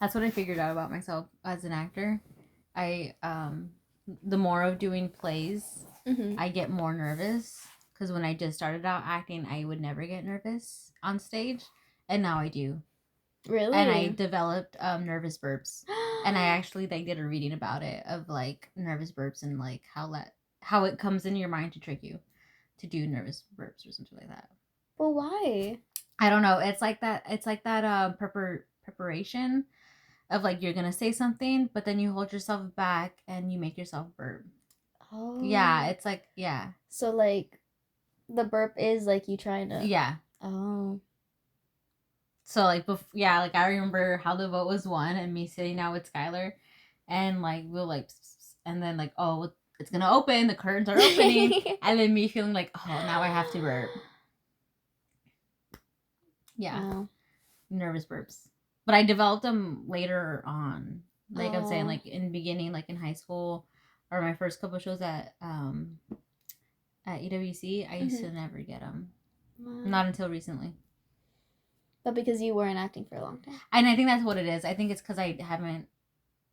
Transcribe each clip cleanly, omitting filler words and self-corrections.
That's what I figured out about myself as an actor. The more of doing plays, I get more nervous because when I just started out acting, I would never get nervous on stage, and now I do. Really? And I developed nervous burps, and I actually did a reading about it of like nervous burps and like how it comes in your mind to trick you to do nervous burps or something like that. Well, why? I don't know. It's like that. It's like that preparation of like you're gonna say something, but then you hold yourself back and you make yourself burp. Oh. Yeah, it's like yeah. So like, the burp is like you trying to. Yeah. Oh. So like yeah, like I remember how the vote was won and me sitting down with Skylar, and like we'll like, and then like oh it's gonna open, the curtains are opening, and then me feeling like oh now I have to burp. Yeah. Wow. Nervous burps. But I developed them later on. Like I'm saying, like in the beginning, like in high school, or my first couple shows at EWC, I used to never get them. Wow. Not until recently. But because you weren't acting for a long time. And I think that's what it is. I think it's because I haven't.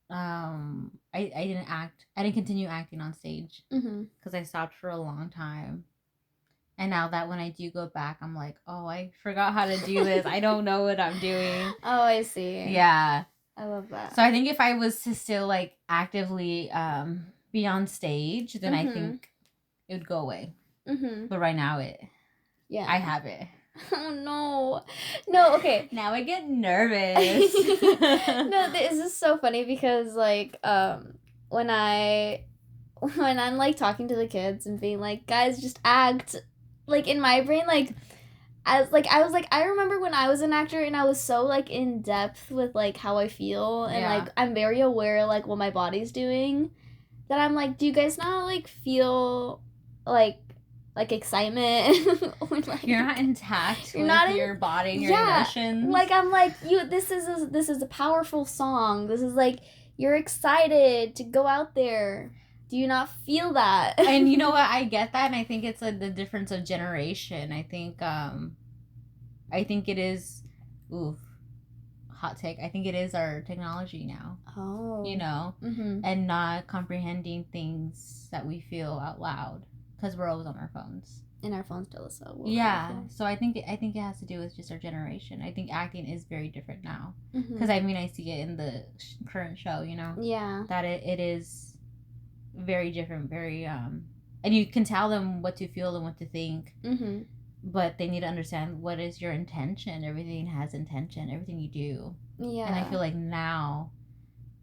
I didn't act. I didn't continue acting on stage because I stopped for a long time. And now that when I do go back, I'm like, oh, I forgot how to do this. I don't know what I'm doing. Oh, I see. Yeah. I love that. So I think if I was to still like actively be on stage, then I think it would go away. But right now I have it. Oh no, okay. Now I get nervous. No, this is so funny because like when I'm like talking to the kids and being like, guys, just act, like in my brain, like as like I was like, I remember when I was an actor and I was so like in depth with like how I feel and like I'm very aware like what my body's doing, that I'm like, do you guys not like feel like excitement? Like, you're not intact with your body and your emotions. Like I'm like, this is a powerful song. This is like, you're excited to go out there. Do you not feel that? And you know what? I get that, and I think it's like the difference of generation. I think it is, oof, hot take. I think it is our technology now. Oh. You know, and not comprehending things that we feel out loud because we're always on our phones. And our phones tell us so. Yeah, so I think it has to do with just our generation. I think acting is very different now because I mean I see it in the current show. You know. Yeah. That it is very different, very and you can tell them what to feel and what to think, but they need to understand what is your intention. Everything has intention, everything you do. Yeah. And I feel like now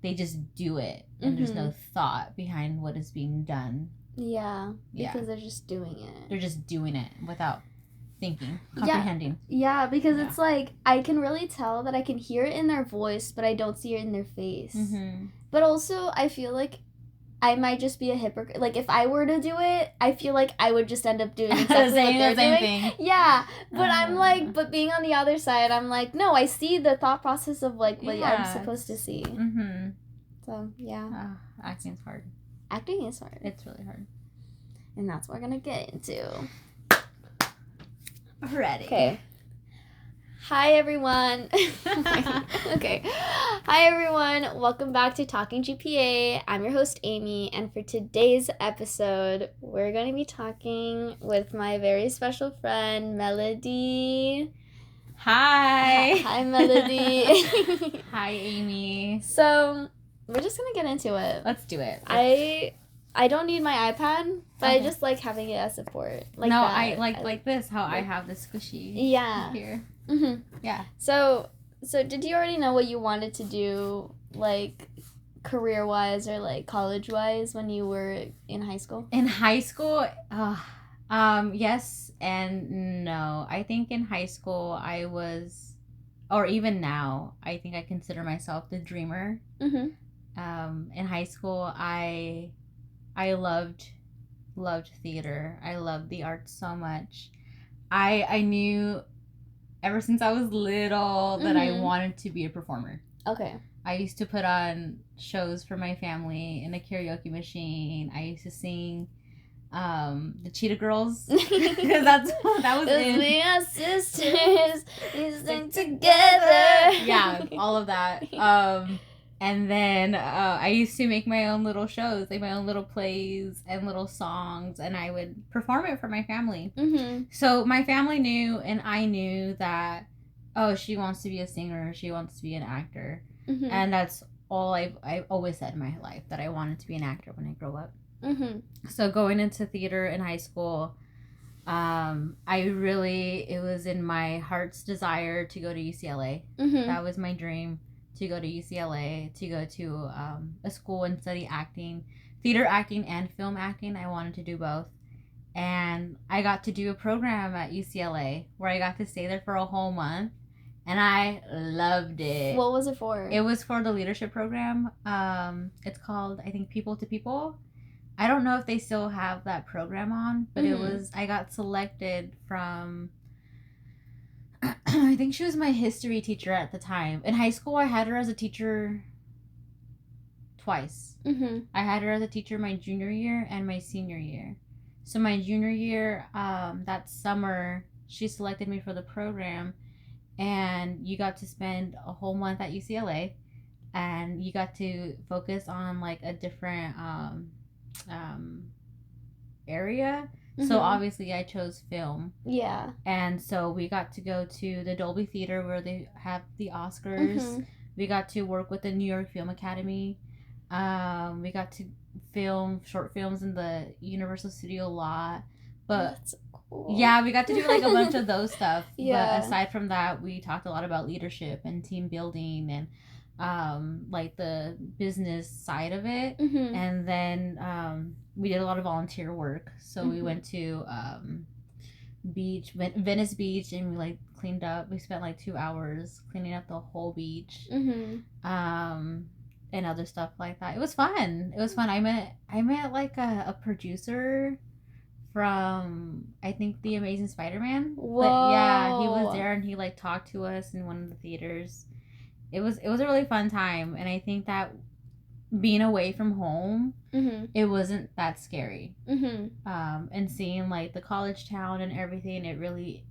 they just do it and there's no thought behind what is being done. Yeah, because they're just doing it. They're just doing it without thinking, comprehending. Yeah, because it's like I can really tell that I can hear it in their voice, but I don't see it in their face. But also I feel like I might just be a hypocrite. Like, if I were to do it, I feel like I would just end up doing exactly what they're doing. Thing. Yeah, but I'm like, but being on the other side, I'm like, no, I see the thought process of, like, what I'm supposed to see. So, yeah. Acting's hard. Acting is hard. It's really hard. And that's what we're going to get into. Ready. Okay. Hi, everyone. Okay. Hi, everyone. Welcome back to Talking GPA. I'm your host, Amy, and for today's episode, we're going to be talking with my very special friend, Melody. Hi. Hi, Melody. Hi, Amy. So, we're just going to get into it. Let's do it. I don't need my iPad, but I just like having it as support. Like no, that. I like this, how I have the squishy here. Yeah. So did you already know what you wanted to do, like, career-wise or, like, college-wise when you were in high school? In high school, yes and no. I think in high school I was, or even now, I think I consider myself the dreamer. In high school, I loved theater. I loved the arts so much. I knew ever since I was little that I wanted to be a performer. Okay. I used to put on shows for my family in a karaoke machine. I used to sing the Cheetah Girls, because that was in. We are sisters, we sing together. Yeah, all of that. And then I used to make my own little shows, like my own little plays and little songs, and I would perform it for my family. Mm-hmm. So my family knew, and I knew that, oh, she wants to be a singer, she wants to be an actor, and that's all I've always said in my life, that I wanted to be an actor when I grow up. So going into theater in high school, it was in my heart's desire to go to UCLA. That was my dream, to go to UCLA, to go to a school and study acting, theater acting and film acting. I wanted to do both. And I got to do a program at UCLA where I got to stay there for a whole month. And I loved it. What was it for? It was for the leadership program. It's called, I think, People to People. I don't know if they still have that program on, but I got selected from, I think she was my history teacher at the time. In high school, I had her as a teacher twice. I had her as a teacher my junior year and my senior year. So my junior year, that summer, she selected me for the program, and you got to spend a whole month at UCLA, and you got to focus on like a different area. So obviously I chose film. Yeah. And so we got to go to the Dolby Theater where they have the Oscars. We got to work with the New York Film Academy. We got to film short films in the Universal Studio lot. But that's cool. Yeah, we got to do like a bunch of those stuff. Yeah. But aside from that, we talked a lot about leadership and team building and like the business side of it. And then we did a lot of volunteer work. So we went to Venice Beach, and we like cleaned up. We spent like 2 hours cleaning up the whole beach. And other stuff like that. It was fun. I met like a producer from, I think, The Amazing Spider-Man. Whoa. But yeah, he was there, and he like talked to us in one of the theaters. It was a really fun time, and I think that being away from home, it wasn't that scary. And seeing like the college town and everything, it really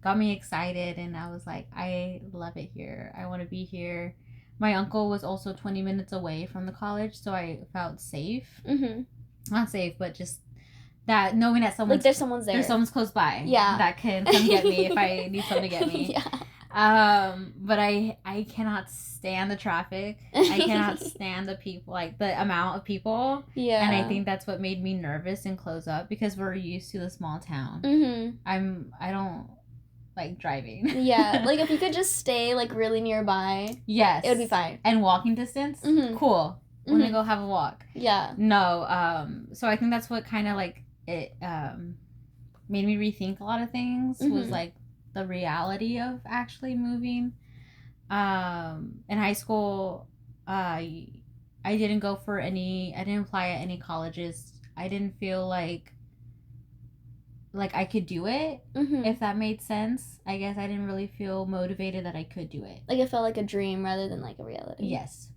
got me excited, and I was like, I love it here. I want to be here. My uncle was also 20 minutes away from the college, so I felt safe. Not safe, but just that knowing that someone's like someone's close by. Yeah. That can come get me if I need someone to get me. Yeah. But I cannot stand the traffic. I cannot stand the people, like the amount of people. Yeah. And I think that's what made me nervous and close up, because we're used to the small town. I don't like driving. Yeah, like if you could just stay like really nearby, yes, it would be fine. And walking distance, cool. We're gonna go have a walk. Yeah. No, so I think that's what kind of like it made me rethink a lot of things. Was like the reality of actually moving. In high school, I didn't I didn't apply at any colleges. I didn't feel like I could do it, if that made sense. I guess I didn't really feel motivated that I could do it. Like it felt like a dream rather than like a reality. Yes.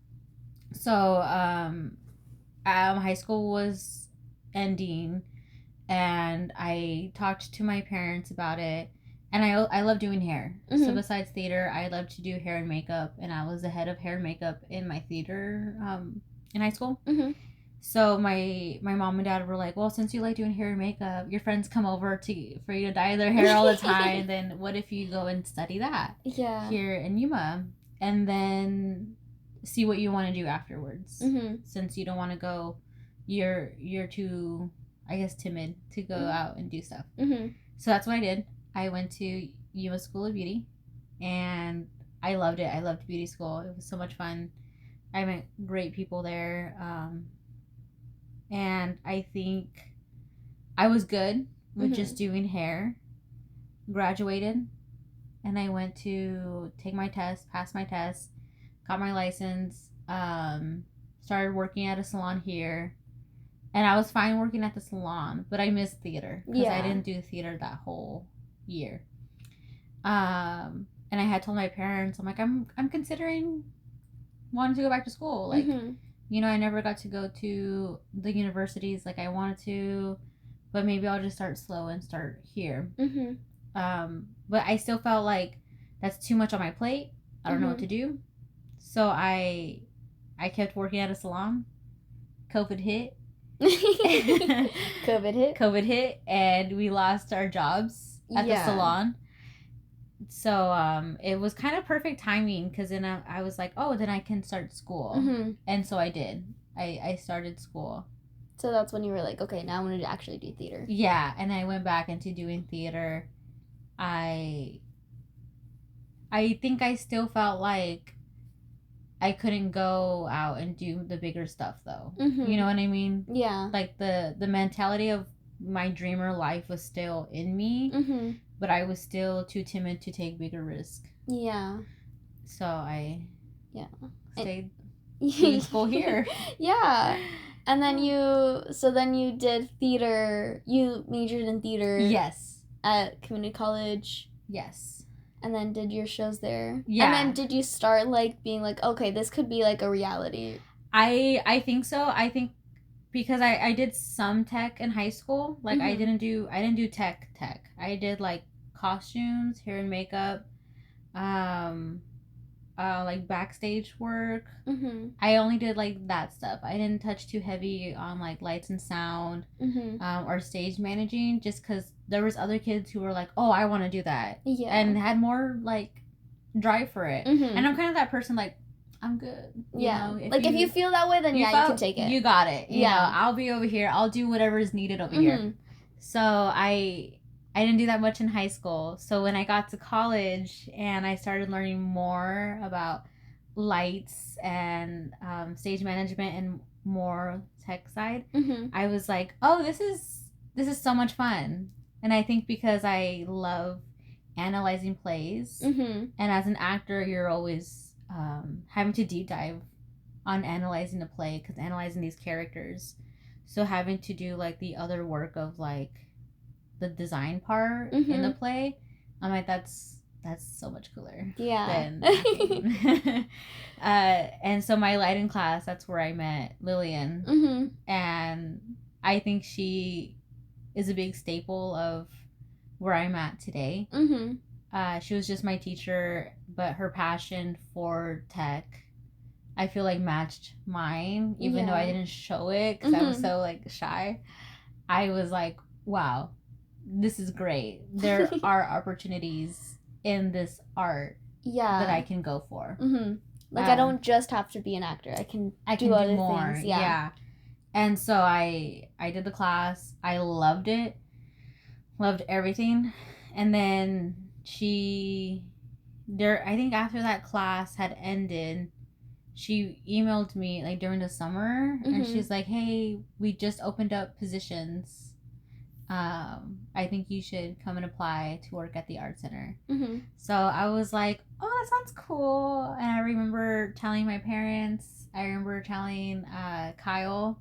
So, high school was ending, and I talked to my parents about it, and I love doing hair. So besides theater, I love to do hair and makeup, and I was the head of hair and makeup in my theater in high school. So my mom and dad were like, well, since you like doing hair and makeup, your friends come over for you to dye their hair all the time. Then what if you go and study that? Yeah. Here in Yuma, and then see what you want to do afterwards. Since you don't want to go, you're too, I guess, timid to go out and do stuff. So that's what I did. I went to Yuma School of Beauty, and I loved it. I loved beauty school. It was so much fun. I met great people there. And I think I was good with just doing hair. Graduated, and I went to take my test, passed my test, got my license, started working at a salon here. And I was fine working at the salon, but I missed theater because I didn't do theater that whole year. And I had told my parents, I'm like, I'm considering wanting to go back to school. Like, you know, I never got to go to the universities like I wanted to, but maybe I'll just start slow and start here. Mm-hmm. But I still felt like that's too much on my plate. I don't know what to do. So I kept working at a salon. COVID hit. COVID hit, and we lost our jobs at the salon. So it was kind of perfect timing, because then I was like, oh, then I can start school. And so I did. I started school. So that's when you were like, okay, now I want to actually do theater. Yeah, and I went back into doing theater. I think I still felt like I couldn't go out and do the bigger stuff, though. You know what I mean? Yeah. Like the mentality of my dreamer life was still in me, but I was still too timid to take bigger risk. Yeah. So I stayed in school here. Yeah. And then you did theater. You majored in theater. Yes. At community college. Yes. And then did your shows there. Yeah. And then did you start like being like, okay, this could be like a reality? I think so. I think because I did some tech in high school. Like I didn't do tech. I did like costumes, hair and makeup, like backstage work. I only did like that stuff. I didn't touch too heavy on like lights and sound, or stage managing, just because there was other kids who were like, oh, I want to do that, and had more like drive for it. And I'm kind of that person, like, I'm good. You know, if you feel that way, then you can take it. You got it. You know, I'll be over here. I'll do whatever is needed over here. So I didn't do that much in high school. So when I got to college and I started learning more about lights and stage management and more tech side, I was like, oh, this is so much fun. And I think because I love analyzing plays, and as an actor, you're always having to deep dive on analyzing the play, because analyzing these characters. So having to do like the other work of like the design part in the play, I'm like, that's so much cooler. Yeah. Than and so my lighting class, that's where I met Lillian, and I think she is a big staple of where I'm at today. She was just my teacher, but her passion for tech, I feel like matched mine, even though I didn't show it because I was so like shy. I was like, wow, this is great. There are opportunities in this art that I can go for. Like I don't just have to be an actor. I can do other more things. Yeah. And so I did the class. I loved it. Loved everything. And then I think after that class had ended, she emailed me like during the summer, and she's like, hey, we just opened up positions. I think you should come and apply to work at the art center. So I was like, oh, that sounds cool. And I remember telling my parents, I remember telling Kyle,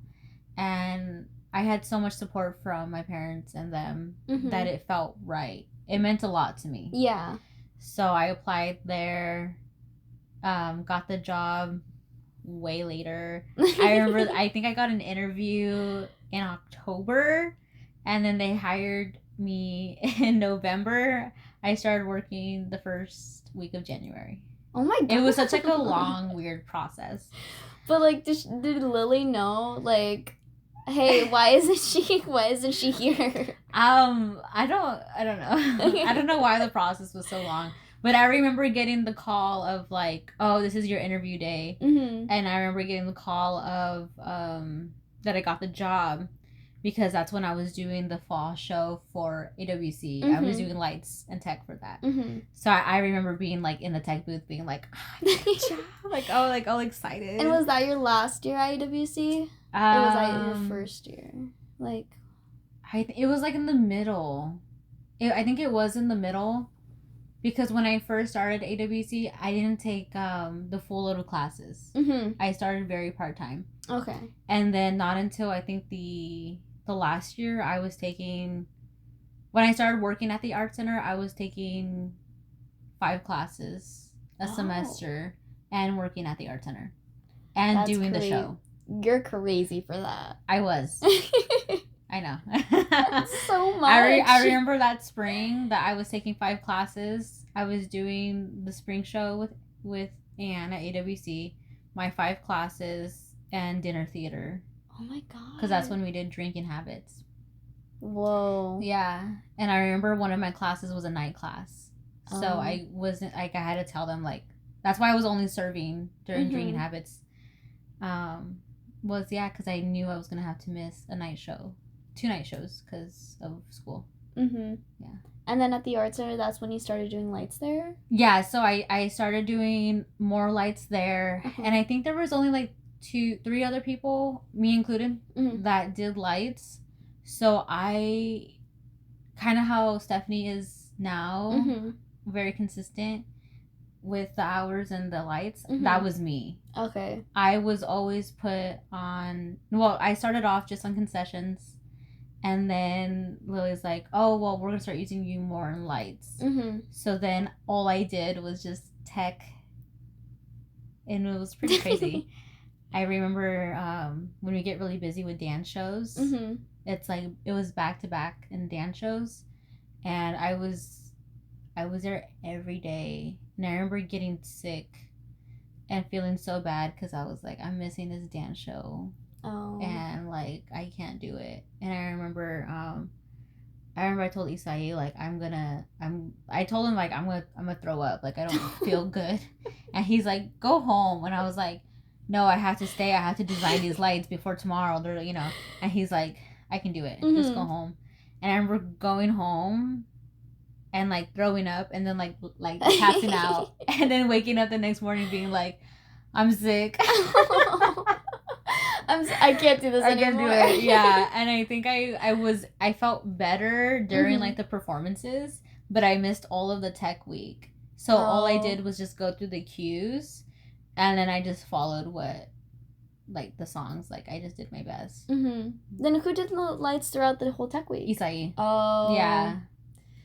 and I had so much support from my parents and them that it felt right. It meant a lot to me. Yeah. So I applied there, got the job way later. I remember, I think I got an interview in October, and then they hired me in November. I started working the first week of January. Oh my God. It was such like a long, weird process. But like, did Lily know, like, hey, why isn't she here? I don't know. I don't know why the process was so long. But I remember getting the call of like, oh, this is your interview day. And I remember getting the call of that I got the job, because that's when I was doing the fall show for AWC. I was doing lights and tech for that. So I remember being like in the tech booth being like, oh, I got a job. like all excited. And was that your last year at AWC? Or was that your first year? Like, it was like in the middle. I think it was in the middle, because when I first started AWC, I didn't take the full load of classes. I started very part-time. Okay. And then not until I think the last year I was taking, when I started working at the art center, I was taking 5 classes a semester and working at the art center and doing the show. You're crazy for that. I was. I know. That's so much. I remember that spring that I was taking 5 classes. I was doing the spring show with Anne at AWC, my 5 classes, and dinner theater. Oh my god. Because that's when we did drinking habits. Whoa. Yeah. And I remember one of my classes was a night class. So I wasn't, like, I had to tell them, like, that's why I was only serving during drinking habits. Because I knew I was going to have to miss a night show. 2 night shows because of school. Mm-hmm. Yeah. And then at the art center, that's when you started doing lights there? Yeah, so I started doing more lights there. And I think there was only like 3 other people, me included, that did lights. So I, kind of how Stephanie is now, very consistent with the hours and the lights. That was me. Okay. I was always put on, well, I started off just on concessions. And then Lily's like, oh, well, we're going to start using you more in lights. So then all I did was just tech. And it was pretty crazy. I remember when we get really busy with dance shows, it's like, it was back-to-back in dance shows. And I was there every day. And I remember getting sick and feeling so bad because I was like, I'm missing this dance show. Oh. And like I can't do it. And I remember I told Isai, like, I told him, like, I'm gonna throw up, like I don't feel good. And he's like, go home. And I was like, no, I have to stay, I have to design these lights before tomorrow. They're, you know. And he's like, I can do it, just go home. And I remember going home and like throwing up and then like passing out and then waking up the next morning being like, I'm sick. I can't do this anymore. I can't do it. Yeah. And I think I felt better during like the performances, but I missed all of the tech week. So all I did was just go through the cues and then I just followed what, like, the songs. Like, I just did my best. Then who did the lights throughout the whole tech week? Isai. Oh. Yeah.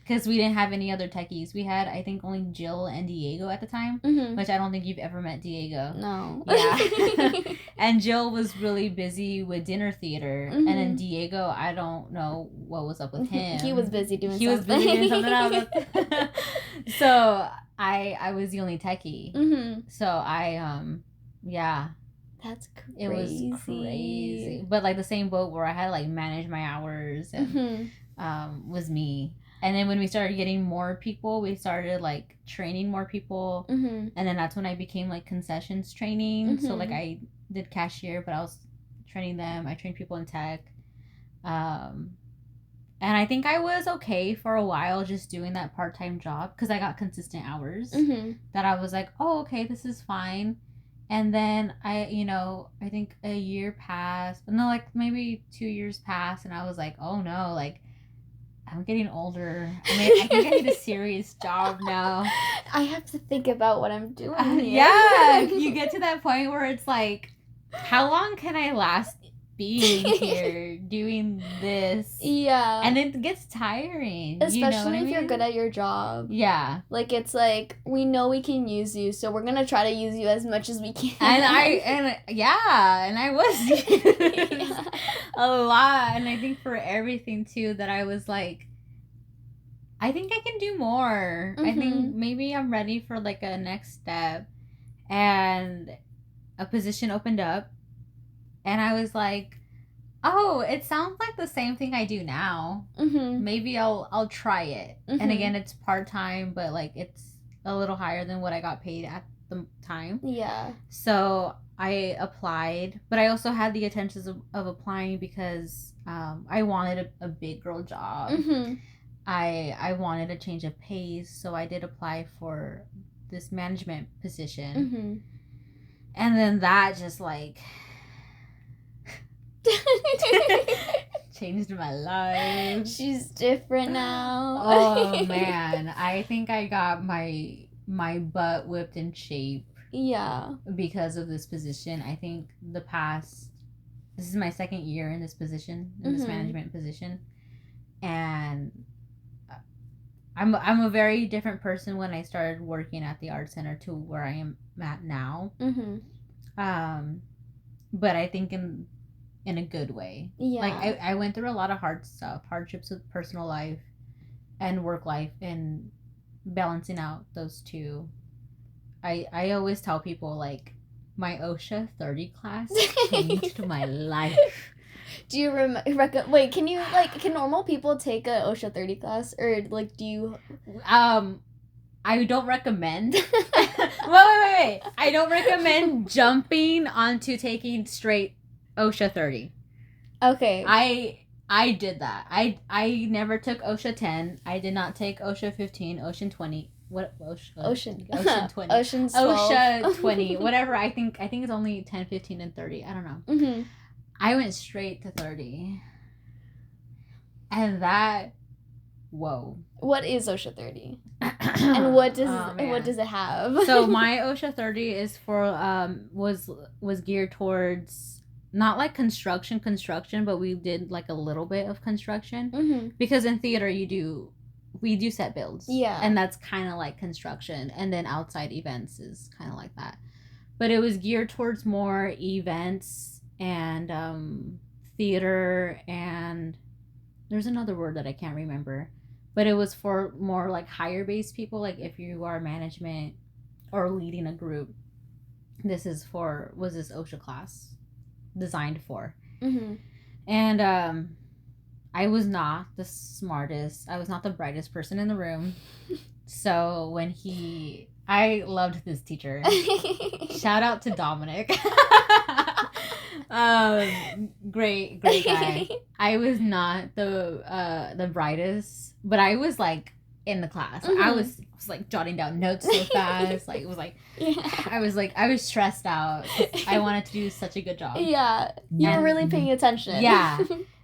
Because we didn't have any other techies. We had, I think, only Jill and Diego at the time, which I don't think you've ever met Diego. No. Yeah. And Jill was really busy with dinner theater. And then Diego, I don't know what was up with him. He was busy doing something. something else. So I was the only techie. So yeah. That's crazy. It was crazy. But like the same boat where I had to like manage my hours and was me. And then when we started getting more people, we started like training more people. And then that's when I became like concessions training. So like I did cashier, but I was training them. I trained people in tech. And I think I was okay for a while just doing that part-time job because I got consistent hours that I was like, oh, okay, this is fine. And then I think a year passed. No, like maybe 2 years passed. And I was like, oh no, like, I'm getting older. I mean, I think I need a serious job now. I have to think about what I'm doing here. Yeah, you get to that point where it's like, how long can I last being here doing this? Yeah. And it gets tiring. Especially if you're good at your job. Yeah. Like, it's like, we know we can use you, so we're gonna try to use you as much as we can. And I was used a lot. And I think for everything too that I was like, I think I can do more. I think maybe I'm ready for like a next step. And a position opened up. And I was like, oh, it sounds like the same thing I do now. Maybe I'll try it. And again, it's part-time, but like it's a little higher than what I got paid at the time. Yeah. So I applied, but I also had the intentions of applying because I wanted a big girl job. I wanted a change of pace, so I did apply for this management position. And then that just like changed my life. She's different now. Oh man, I think I got my butt whipped in shape. Yeah. Because of this position. I think this is my 2nd year in this position, in this management position, and I'm a very different person when I started working at the art center to where I am at now. But I think in in a good way. Yeah. Like I went through a lot of hardships with personal life and work life, and balancing out those two. I always tell people, like, my OSHA 30 class changed my life. Do you wait, can you, like, can normal people take a OSHA 30 class, or, like, do you I don't recommend. Wait. I don't recommend jumping onto taking straight OSHA 30. Okay. I did that. I never took OSHA 10. I did not take OSHA 15, Ocean 20. What Ocean 20. Ocean's 12. OSHA 20. Whatever. I think it's only 10, 15 and 30. I don't know. Mm-hmm. I went straight to 30. And that, whoa. What is OSHA 30? And what does it have? So my OSHA 30 is for was geared towards not like construction, but we did like a little bit of construction. Mm-hmm. Because in theater we do set builds. Yeah. And that's kind of like construction, and then outside events is kind of like that. But it was geared towards more events and theater, and there's another word that I can't remember. But it was for more like higher based people. Like if you are management or leading a group, was this OSHA class designed for. Mm-hmm. And I was not the smartest. I was not the brightest person in the room. So when I loved this teacher. Shout out to Dominic. Great guy. I was not the brightest, but I was like in the class. Mm-hmm. I was like jotting down notes so fast. Like it was like, yeah. I was stressed out. I wanted to do such a good job. Yeah, you were really paying attention. Yeah,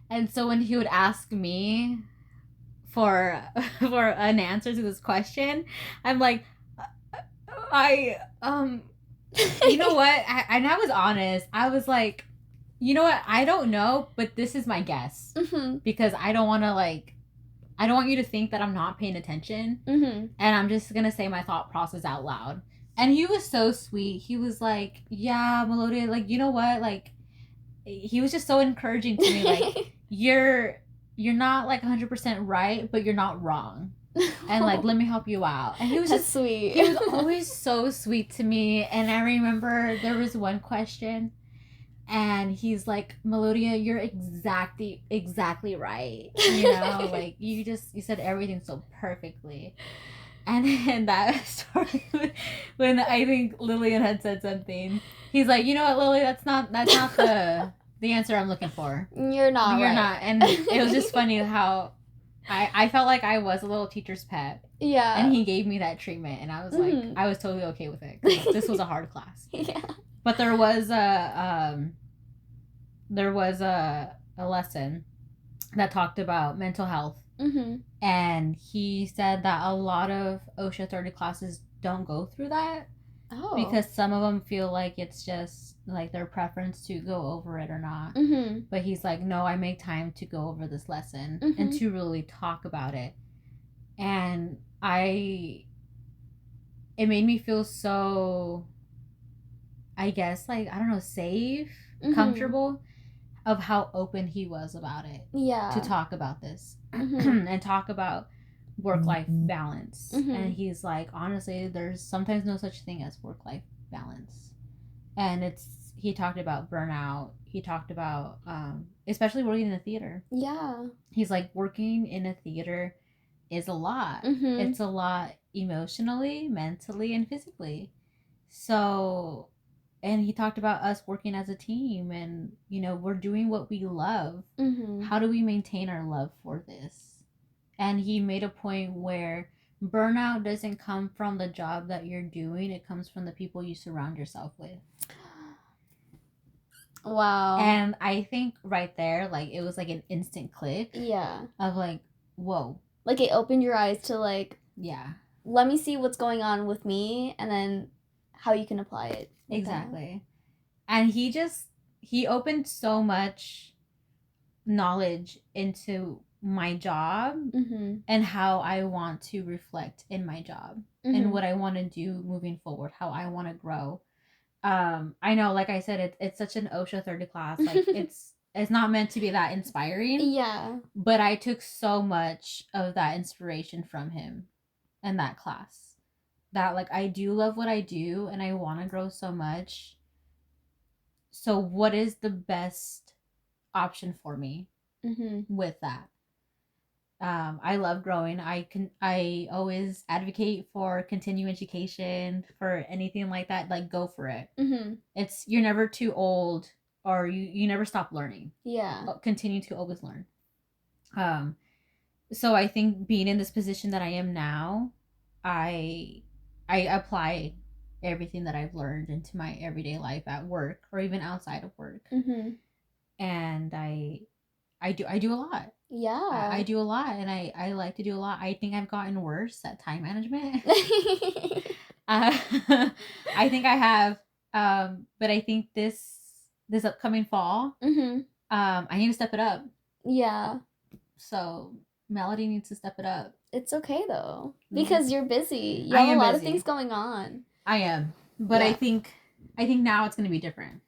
and so when he would ask me for an answer to this question, I'm like, you know what? I was honest. I was like, you know what? I don't know, but this is my guess. Mm-hmm. Because I don't want you to think that I'm not paying attention. Mm-hmm. And I'm just going to say my thought process out loud. And he was so sweet. He was like, yeah, Melodia, like, you know what? Like, he was just so encouraging to me. Like, you're not like 100% right, but you're not wrong. And like, let me help you out. And he was just sweet. He was always so sweet to me. And I remember there was one question, and he's like, Melodia, you're exactly right. You know, like you said everything so perfectly. And in that story, when I think Lillian had said something, he's like, you know what, Lily, that's not the answer I'm looking for. You're not. And it was just funny how I felt like I was a little teacher's pet. Yeah. And he gave me that treatment, and I was like, I was totally okay with it. 'Cause this was a hard class. Yeah. But there was a lesson that talked about mental health. Mm-hmm. And he said that a lot of OSHA 30 classes don't go through that. Oh. Because some of them feel like it's just like their preference to go over it or not. Mm-hmm. But he's like, no, I make time to go over this lesson and to really talk about it. And it made me feel so, I guess, like, I don't know, safe, comfortable, of how open he was about it. Yeah. To talk about this and talk about work-life balance. And he's like, honestly, there's sometimes no such thing as work-life balance. And he talked about burnout. He talked about especially working in a theater. Yeah. He's like, working in a theater is a lot. It's a lot emotionally, mentally, and physically. So, and he talked about us working as a team, and you know, we're doing what we love. How do we maintain our love for this? And he made a point where burnout doesn't come from the job that you're doing. It comes from the people you surround yourself with. Wow. And I think right there, like, it was like an instant click. Yeah. Of like, whoa. Like, it opened your eyes to like, yeah, let me see what's going on with me, and then how you can apply it. Exactly. And he opened so much knowledge into my job and how I want to reflect in my job and what I want to do moving forward, how I want to grow. I know, like I said, it's such an OSHA 30 class. Like it's not meant to be that inspiring. Yeah. But I took so much of that inspiration from him in that class. That like I do love what I do and I want to grow so much. So what is the best option for me with that? I love growing. I always advocate for continuing education, for anything like that. Like go for it. It's you're never too old, or you never stop learning. Yeah. Continue to always learn. So I think being in this position that I am now, I apply everything that I've learned into my everyday life at work or even outside of work. And I do a lot. Yeah. I do a lot, and I like to do a lot. I think I've gotten worse at time management. I think I have, but I think this upcoming fall, I need to step it up. Yeah. So Melody needs to step it up. It's okay though, because you're busy. You have a lot of things going on. I am, but yeah. I think now it's gonna be different.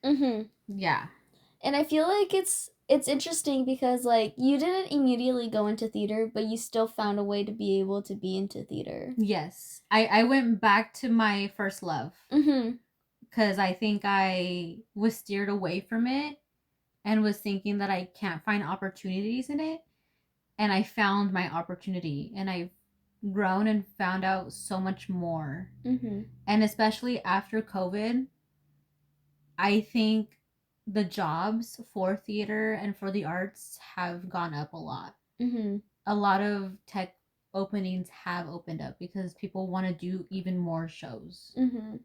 Yeah. And I feel like it's interesting because like you didn't immediately go into theater, but you still found a way to be able to be into theater. Yes, I went back to my first love. Because I think I was steered away from it and was thinking that I can't find opportunities in it. And I found my opportunity, and I've grown and found out so much more. And especially after COVID, I think the jobs for theater and for the arts have gone up a lot. A lot of tech openings have opened up because people want to do even more shows,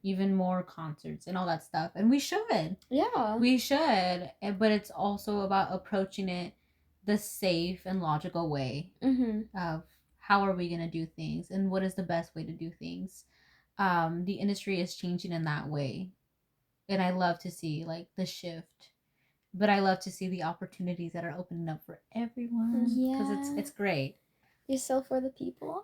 even more concerts and all that stuff. And we should. Yeah. We should. But it's also about approaching it the safe and logical way of how are we going to do things and what is the best way to do things. The industry is changing in that way. And I love to see like the shift. But I love to see the opportunities that are opening up for everyone. Yeah. Because it's great. You're so for the people.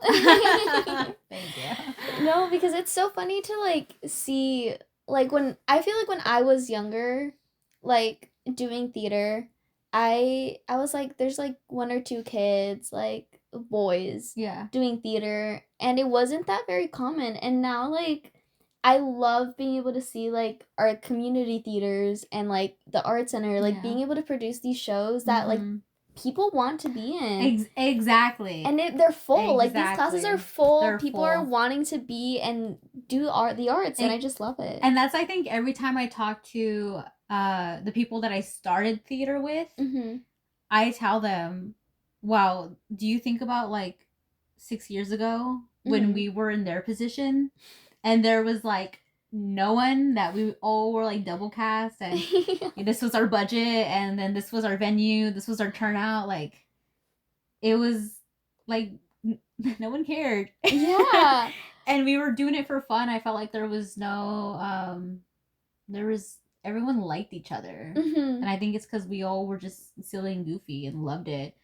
Thank you. No, because it's so funny to like see like when I feel like when I was younger, like doing theater, I was like there's like one or two kids, like boys, doing theater, and it wasn't that very common. And now like I love being able to see like our community theaters and like the art center, like being able to produce these shows that like people want to be in. Exactly. And they're full. Exactly. Like these classes are full. They're people full. Are wanting to be and do the arts, and I just love it. And that's I think every time I talk to the people that I started theater with, I tell them, wow, do you think about like 6 years ago when we were in their position? And there was like no one, that we all were like double cast, and this was our budget, and then this was our venue, this was our turnout. Like it was like no one cared. Yeah. And we were doing it for fun. I felt like there was no everyone liked each other. And I think it's because we all were just silly and goofy and loved it.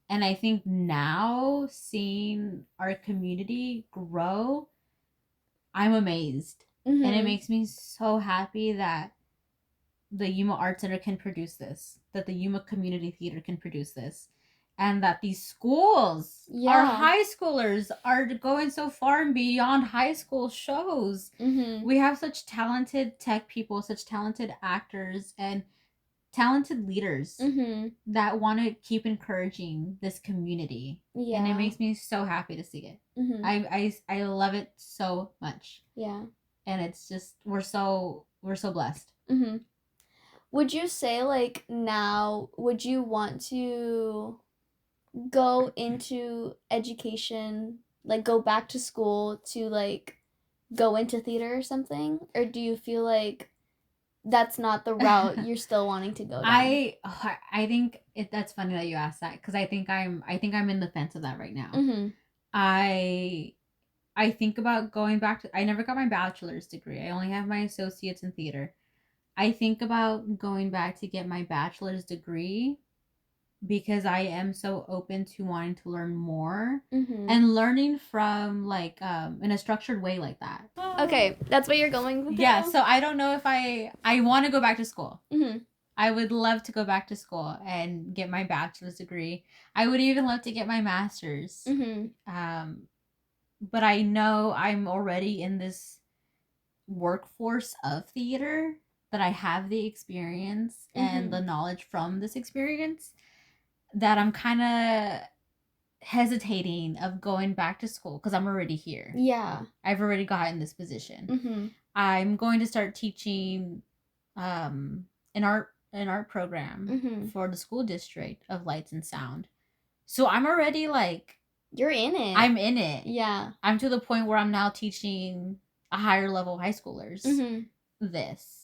And I think now seeing our community grow, I'm amazed. And it makes me so happy that the Yuma Art Center can produce this, that the Yuma Community Theater can produce this, and that these schools, our high schoolers, are going so far and beyond high school shows. We have such talented tech people, such talented actors, and talented leaders that want to keep encouraging this community. And it makes me so happy to see it. I love it so much. Yeah. And it's just we're so blessed. Would you say like now would you want to go into education, like go back to school to like go into theater or something, or do you feel like that's not the route you're still wanting to go down? I think that's funny that you asked that, because I think I'm in the fence of that right now. I think about going back to, I never got my bachelor's degree. I only have my associates in theater. I think about going back to get my bachelor's degree because I am so open to wanting to learn more and learning from like in a structured way like that. Okay, that's what you're going with. Yeah, so I don't know if I want to go back to school. I would love to go back to school and get my bachelor's degree. I would even love to get my master's. But I know I'm already in this workforce of theater, that I have the experience and the knowledge from this experience, that I'm kind of hesitating of going back to school because I'm already here. Yeah. I've already gotten this position. I'm going to start teaching an art program for the school district of lights and sound. So I'm already like, you're in it. I'm in it. Yeah. I'm to the point where I'm now teaching a higher level high schoolers this.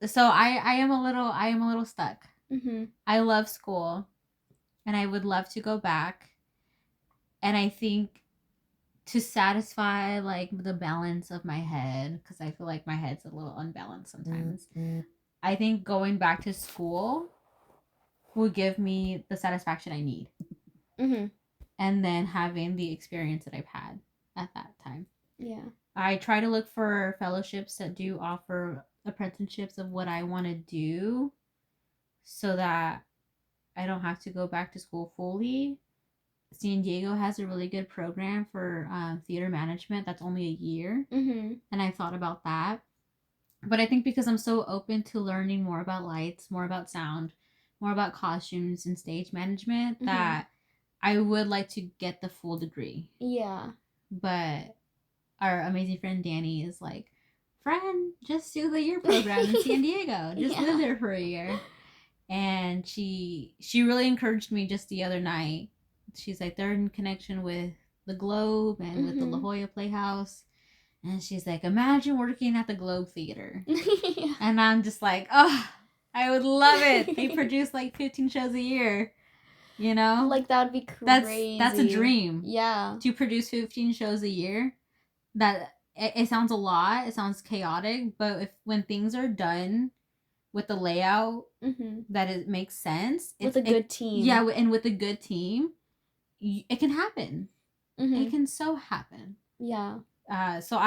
So I am a little stuck. I love school and I would love to go back. And I think to satisfy like the balance of my head, because I feel like my head's a little unbalanced sometimes, I think going back to school will give me the satisfaction I need. And then having the experience that I've had at that time. Yeah. I try to look for fellowships that do offer apprenticeships of what I want to do, so that I don't have to go back to school fully. San Diego has a really good program for theater management that's only a year. And I thought about that. But I think because I'm so open to learning more about lights, more about sound, more about costumes and stage management, that I would like to get the full degree. Yeah. But our amazing friend Danny is like, friend, just do the year program in San Diego. Just live there for a year. And she really encouraged me just the other night. She's like, they're in connection with the Globe and with the La Jolla Playhouse. And she's like, imagine working at the Globe Theater. And I'm just like, oh, I would love it. They produce like 15 shows a year. You know? Like, that would be crazy. That's a dream. Yeah. To produce 15 shows a year. That it sounds a lot. It sounds chaotic. But when things are done with the layout, that it makes sense. With a good team. Yeah, and with a good team, it can happen. It can so happen. Yeah. So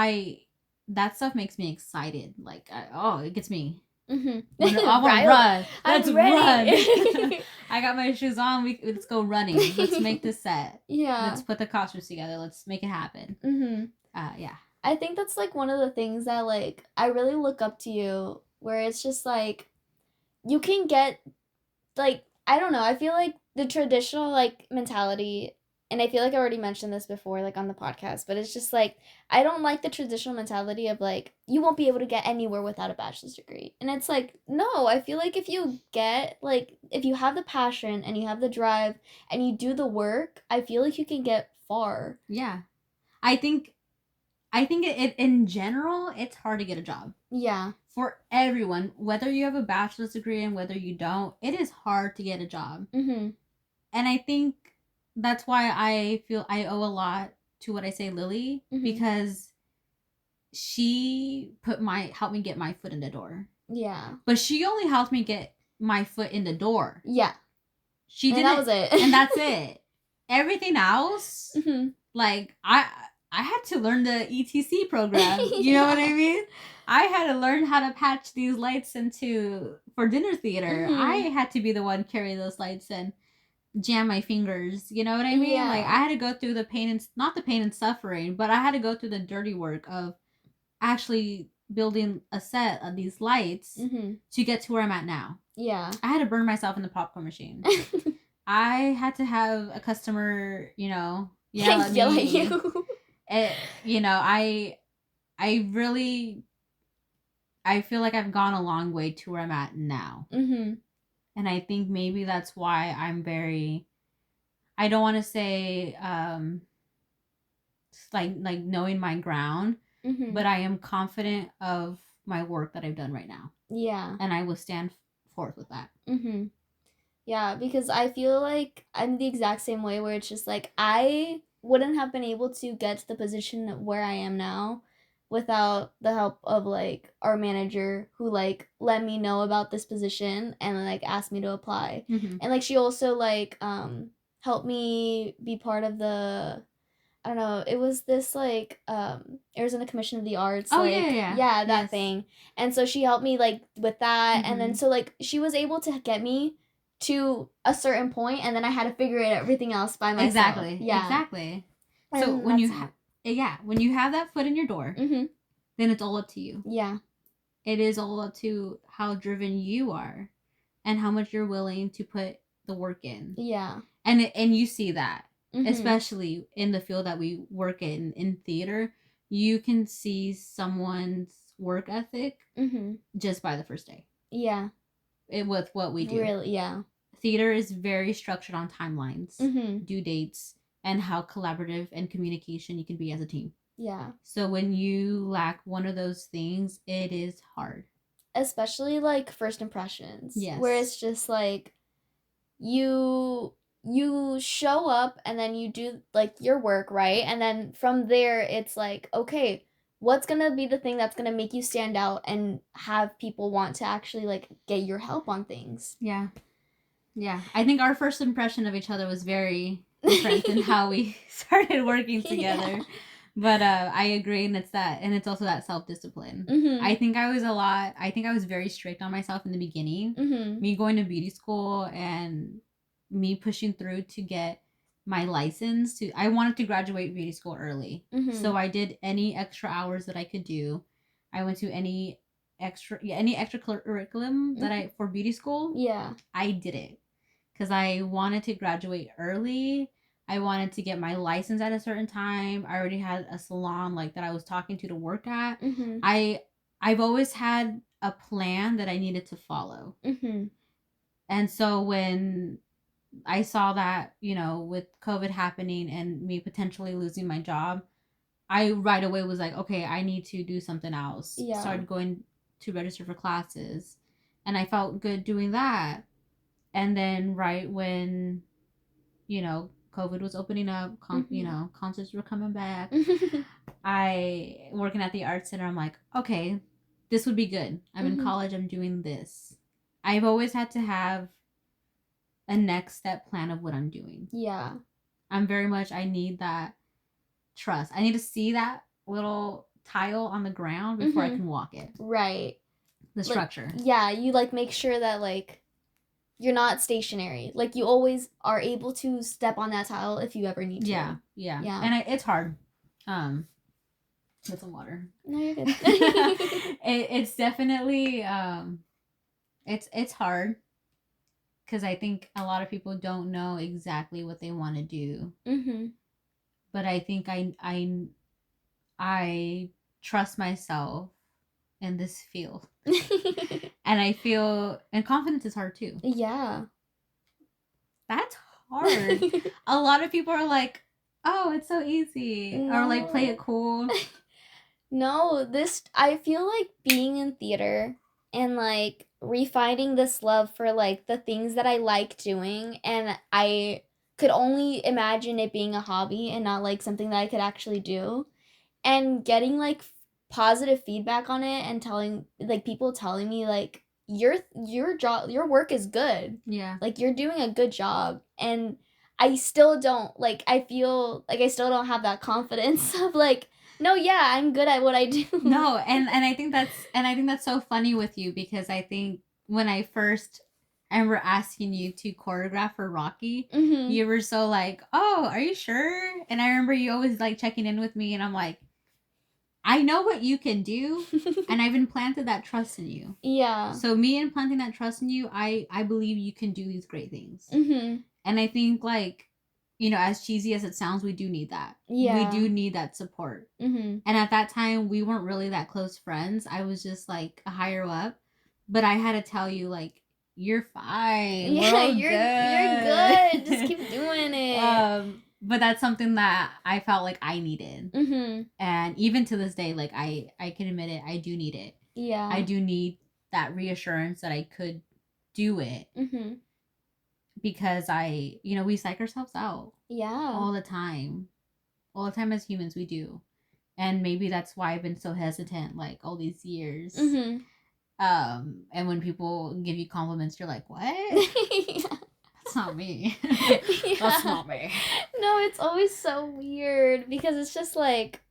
that stuff makes me excited. Like, it gets me. I want to run. Let's run. I got my shoes on. Let's go running. Let's make this set. Yeah. Let's put the costumes together. Let's make it happen. Yeah. I think that's like one of the things that like I really look up to you, where it's just like you can get like, I don't know, I feel like the traditional like mentality, and I feel like I already mentioned this before like on the podcast, but it's just like I don't like the traditional mentality of like you won't be able to get anywhere without a bachelor's degree. And it's like, no, I feel like if you have the passion and you have the drive and you do the work, I feel like you can get far. Yeah. I think it in general, it's hard to get a job. Yeah. For everyone, whether you have a bachelor's degree and whether you don't, it is hard to get a job. And I think that's why I feel I owe a lot to what I say Lily, because she helped me get my foot in the door. Yeah. But she only helped me get my foot in the door. Yeah. She didn't. That was it. And that's it. Everything else, like I had to learn the ETC program. You know what I mean? I had to learn how to patch these lights for dinner theater. I had to be the one carry those lights and jam my fingers. You know what I mean? Yeah. Like I had to go through not the pain and suffering, but I had to go through the dirty work of actually building a set of these lights to get to where I'm at now. Yeah. I had to burn myself in the popcorn machine. I had to have a customer, yell at you. I feel like I've gone a long way to where I'm at now. And I think maybe that's why I don't want to say, like knowing my ground, but I am confident of my work that I've done right now. Yeah. And I will stand forth with that. Yeah, because I feel like I'm the exact same way, where it's just like I wouldn't have been able to get to the position where I am now without the help of like our manager, who like let me know about this position and like asked me to apply. And like she also like helped me be part of the I don't know, it was this like Arizona Commission of the Arts, Oh, like yeah. that Yes. thing. And so she helped me like with that, and then Mhm. so like she was able to get me to a certain point, and then I had to figure it everything else by myself. Exactly. Yeah. Exactly. And So when you that's when you have that foot in your door, Mhm. then it's all up to you. Yeah. It is all up to how driven you are and how much you're willing to put the work in. Yeah. And you see that, Mhm. especially in the field that we work in theater, you can see someone's work ethic Mhm. just by the first day. Yeah. With what we do. Really, yeah. Theater is very structured on timelines, Mhm. due dates, and how collaborative and communication you can be as a team. Yeah. So when you lack one of those things, it is hard. Especially like first impressions. Yes. Where it's just like you show up and then you do like your work, right? And then from there it's like, okay, what's going to be the thing that's going to make you stand out and have people want to actually like get your help on things? Yeah. Yeah. I think our first impression of each other was very different than how we started working together. Yeah. But I agree, and it's also that self-discipline. Mhm. I think I was very strict on myself in the beginning. Mhm. Me going to beauty school and me pushing through to get my license. I wanted to graduate beauty school early. Mhm. So I did any extra hours that I could do. I went to any extra curriculum that I for beauty school. Yeah. I did it because I wanted to graduate early. I wanted to get my license at a certain time. I already had a salon like that I was talking to work at. Mhm. I've always had a plan that I needed to follow. Mhm. And so when I saw that, with COVID happening and me potentially losing my job, I right away was like, okay, I need to do something else. Yeah. Started going to register for classes, and I felt good doing that. And then right when, COVID was opening up, concerts were coming back. I working at the art center. I'm like, okay, this would be good. I'm in college. I'm doing this. I've always had to have a next step plan of what I'm doing. Yeah. I'm very much, I need that trust. I need to see that little tile on the ground before I can walk it. Right. The structure. Like, yeah, you like make sure that like you're not stationary. Like you always are able to step on that tile if you ever need to. Yeah. And it's hard. Get some water. No, you're good. It's definitely it's hard because I think a lot of people don't know exactly what they want to do. Mm-hmm. But I think I trust myself in this field. And I feel, and confidence is hard too. Yeah. That's hard. A lot of people are like, oh, it's so easy. No. Or like, play it cool. No, I feel like being in theater and like refining this love for like the things that I like doing, and I could only imagine it being a hobby and not like something that I could actually do, and getting like positive feedback on it and telling like people telling me like your work is good. Yeah. Like you're doing a good job, and I still don't like I feel like I still don't have that confidence of like, no, yeah, I'm good at what I do. No, and I think that's so funny with you, because I think when I first remember asking you to choreograph for Rocky, you were so like, oh, are you sure? And I remember you always like checking in with me, and I'm like, I know what you can do, and I've implanted that trust in you. Yeah. So me implanting that trust in you, I believe you can do these great things. Mm-hmm. And I think like, as cheesy as it sounds, we do need that. Yeah. We do need that support. Mm-hmm. And at that time, we weren't really that close friends. I was just like a higher up, but I had to tell you like, you're fine. Yeah, you're good. Just keep doing it. But that's something that I felt like I needed. Mm-hmm. And even to this day, like I can admit it, I do need it. Yeah. I do need that reassurance that I could do it. Mm-hmm. Because we psych ourselves out. Yeah. All the time. All the time as humans, we do. And maybe that's why I've been so hesitant like all these years. Mm-hmm. And when people give you compliments, you're like, what? Yeah. That's That's not me. Yeah. That's not me. No, it's always so weird because it's just like,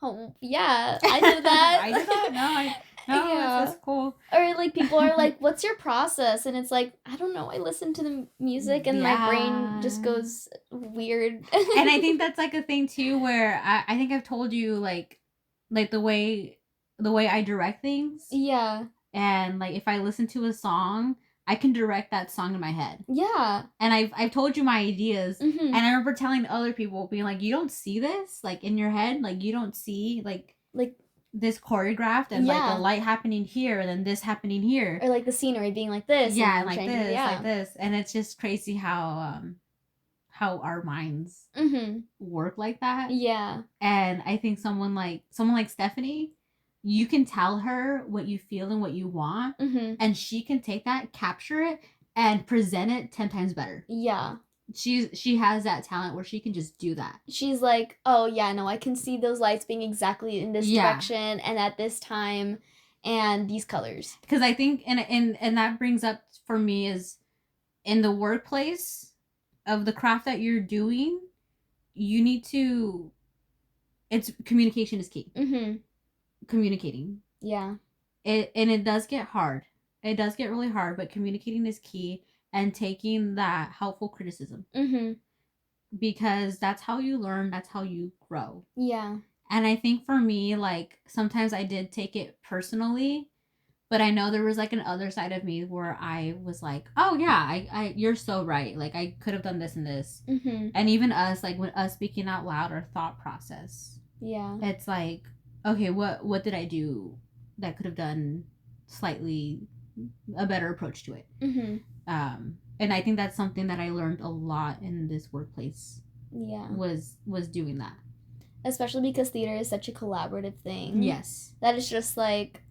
oh, yeah, I do that. I do that? No, Yeah. it's cool. Or like people are like, what's your process? And it's like, I don't know. I listen to the music and my brain just goes weird. And I think that's like a thing too where I think I've told you like the way I direct things. Yeah. And like if I listen to a song, I can direct that song in my head. Yeah. And I've told you my ideas. Mm-hmm. And I remember telling other people, being like, you don't see this like in your head, like you don't see like this choreographed and like the light happening here and then this happening here, or like the scenery being like this, and like this, like this, and it's just crazy how our minds work like that. Yeah. And I think someone like Stephanie, you can tell her what you feel and what you want, and she can take that, capture it, and present it 10 times better. Yeah. She has that talent where she can just do that. She's like, oh yeah, no, I can see those lights being exactly in this direction and at this time and these colors. Because I think and that brings up for me is in the workplace of the craft that you're doing, you need to, it's communication is key. Communicating. Yeah. It does get hard. It does get really hard, but communicating is key. And taking that helpful criticism. Because that's how you learn. That's how you grow. Yeah. And I think for me, like, sometimes I did take it personally. But I know there was, like, an other side of me where I was like, oh, yeah, I you're so right. Like, I could have done this and this. And even us, like, when us speaking out loud, our thought process. Yeah. It's like, okay, what did I do that could have done slightly a better approach to it? And I think that's something that I learned a lot in this workplace. Yeah. Was doing that. Especially because theater is such a collaborative thing. Yes. That is just like,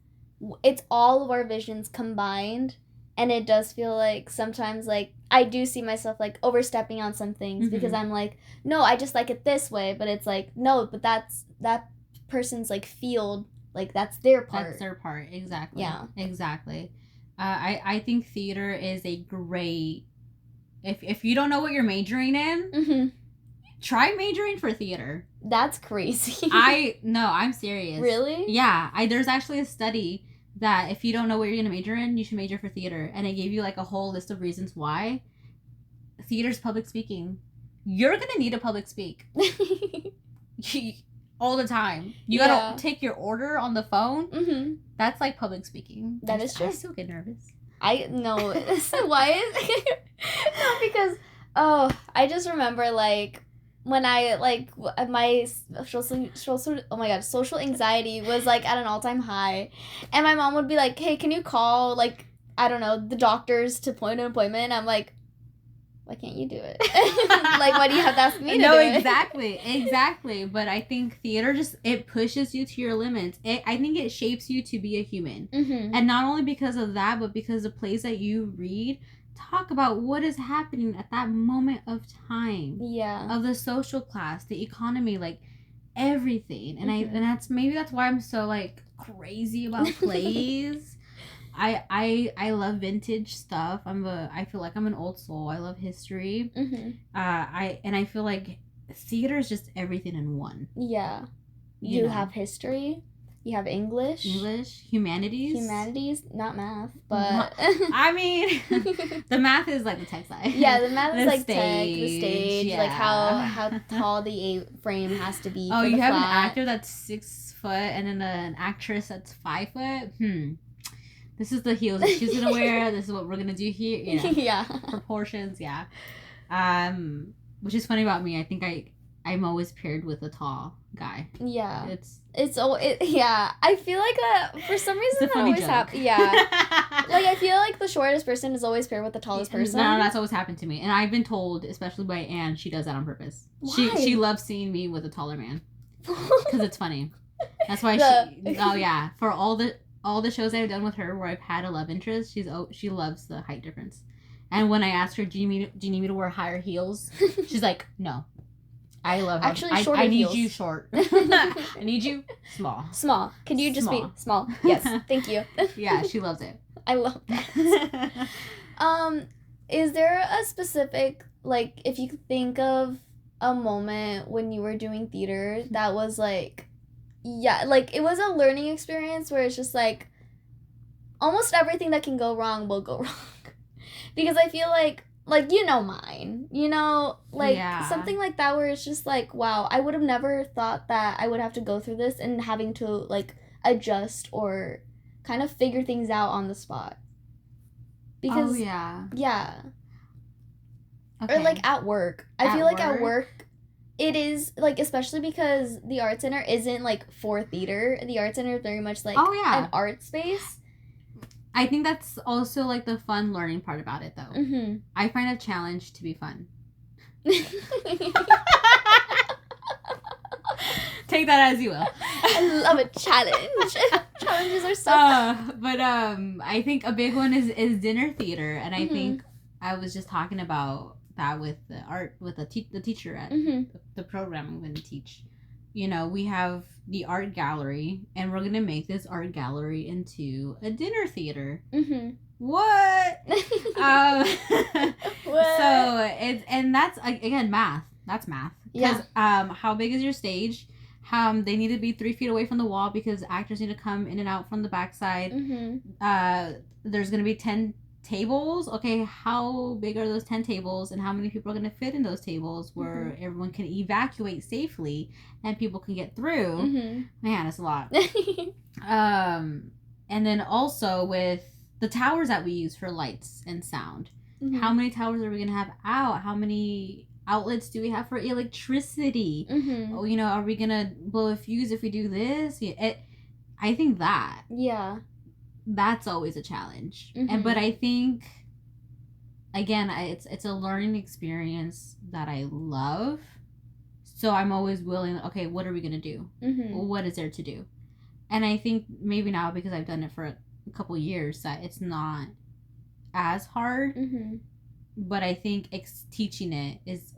it's all of our visions combined. And it does feel like sometimes like I do see myself like overstepping on some things because I'm like, no, I just like it this way. But it's like, no, but that person's like field, like that's their part. That's their part. Exactly. Yeah. Exactly. I think theater is a great, if you don't know what you're majoring in, try majoring for theater. That's crazy. I'm serious. Really? Yeah. There's actually a study that if you don't know what you're going to major in, you should major for theater. And it gave you like a whole list of reasons why. Theater's public speaking. You're going to need a public speak. All the time. You gotta take your order on the phone. That's like public speaking. That is true. I still get nervous. I know. Why is no, because I just remember like when I like my social anxiety was like at an all-time high, and my mom would be like, hey, can you call like, I don't know, the doctors to point an appointment? And I'm like, why can't you do it? Like, why do you have to ask me to do it? Exactly. But I think theater just, it pushes you to your limits. I think it shapes you to be a human. And not only because of that, but because the plays that you read talk about what is happening at that moment of time. Yeah. Of the social class, the economy, like everything. And that's why I'm so like crazy about plays. I love vintage stuff. I feel like I'm an old soul. I love history. I feel like theater is just everything in one. Yeah. You have history. You have English, humanities, not math, but I mean, the math is like the tech side. Yeah, the math is like tech, the stage, like how tall the A-frame has to be. Oh, you have an actor that's 6 foot and then an actress that's 5 foot. This is the heels that she's gonna wear. This is what we're gonna do here. Yeah. Proportions. Yeah. Which is funny about me. I think I'm always paired with a tall guy. Yeah. Yeah. I feel like that for some reason that always happens. Yeah. Like I feel like the shortest person is always paired with the tallest person. No, that's always happened to me, and I've been told, especially by Anne, she does that on purpose. Why? She loves seeing me with a taller man because it's funny. That's why oh yeah, for all the shows I've done with her where I've had a love interest, she loves the height difference. And when I asked her, do you need me to wear higher heels? She's like, no. I love actually her. Shorter I need heels. you short. I need you small. Small. Can you just be small? Yes. Thank you. Yeah, she loves it. I love that. is there a specific, like, if you could think of a moment when you were doing theater that was like, yeah, like it was a learning experience where it's just like almost everything that can go wrong will go wrong. Because I feel like mine, like something like that where it's just like, wow, I would have never thought that I would have to go through this and having to like adjust or kind of figure things out on the spot. Because yeah. Okay. Or like at work. I feel like at work it is like, especially because the art center isn't like for theater. The art center is very much like an art space. I think that's also like the fun learning part about it, though. Mm-hmm. I find a challenge to be fun. Take that as you will. I love a challenge. Challenges are so fun. But I think a big one is dinner theater, and I think I was just talking about that with the teacher at the program I'm going to teach. We have the art gallery, and we're going to make this art gallery into a dinner theater. Mm-hmm. What? What? So and that's again math. That's math. Because how big is your stage? They need to be 3 feet away from the wall because actors need to come in and out from the backside. Mm-hmm. There's going to be 10 tables. Okay, how big are those 10 tables, and how many people are going to fit in those tables where everyone can evacuate safely and people can get through? Mm-hmm. Man, it's a lot. And then also with the towers that we use for lights and sound. Mm-hmm. How many towers are we going to have out? How many outlets do we have for electricity? Mm-hmm. Oh, are we going to blow a fuse if we do this? I think that. Yeah. That's always a challenge. Mm-hmm. But I think, again, it's a learning experience that I love. So I'm always willing, okay, what are we going to do? Mm-hmm. What is there to do? And I think maybe now, because I've done it for a couple years, that it's not as hard. Mm-hmm. But I think teaching it is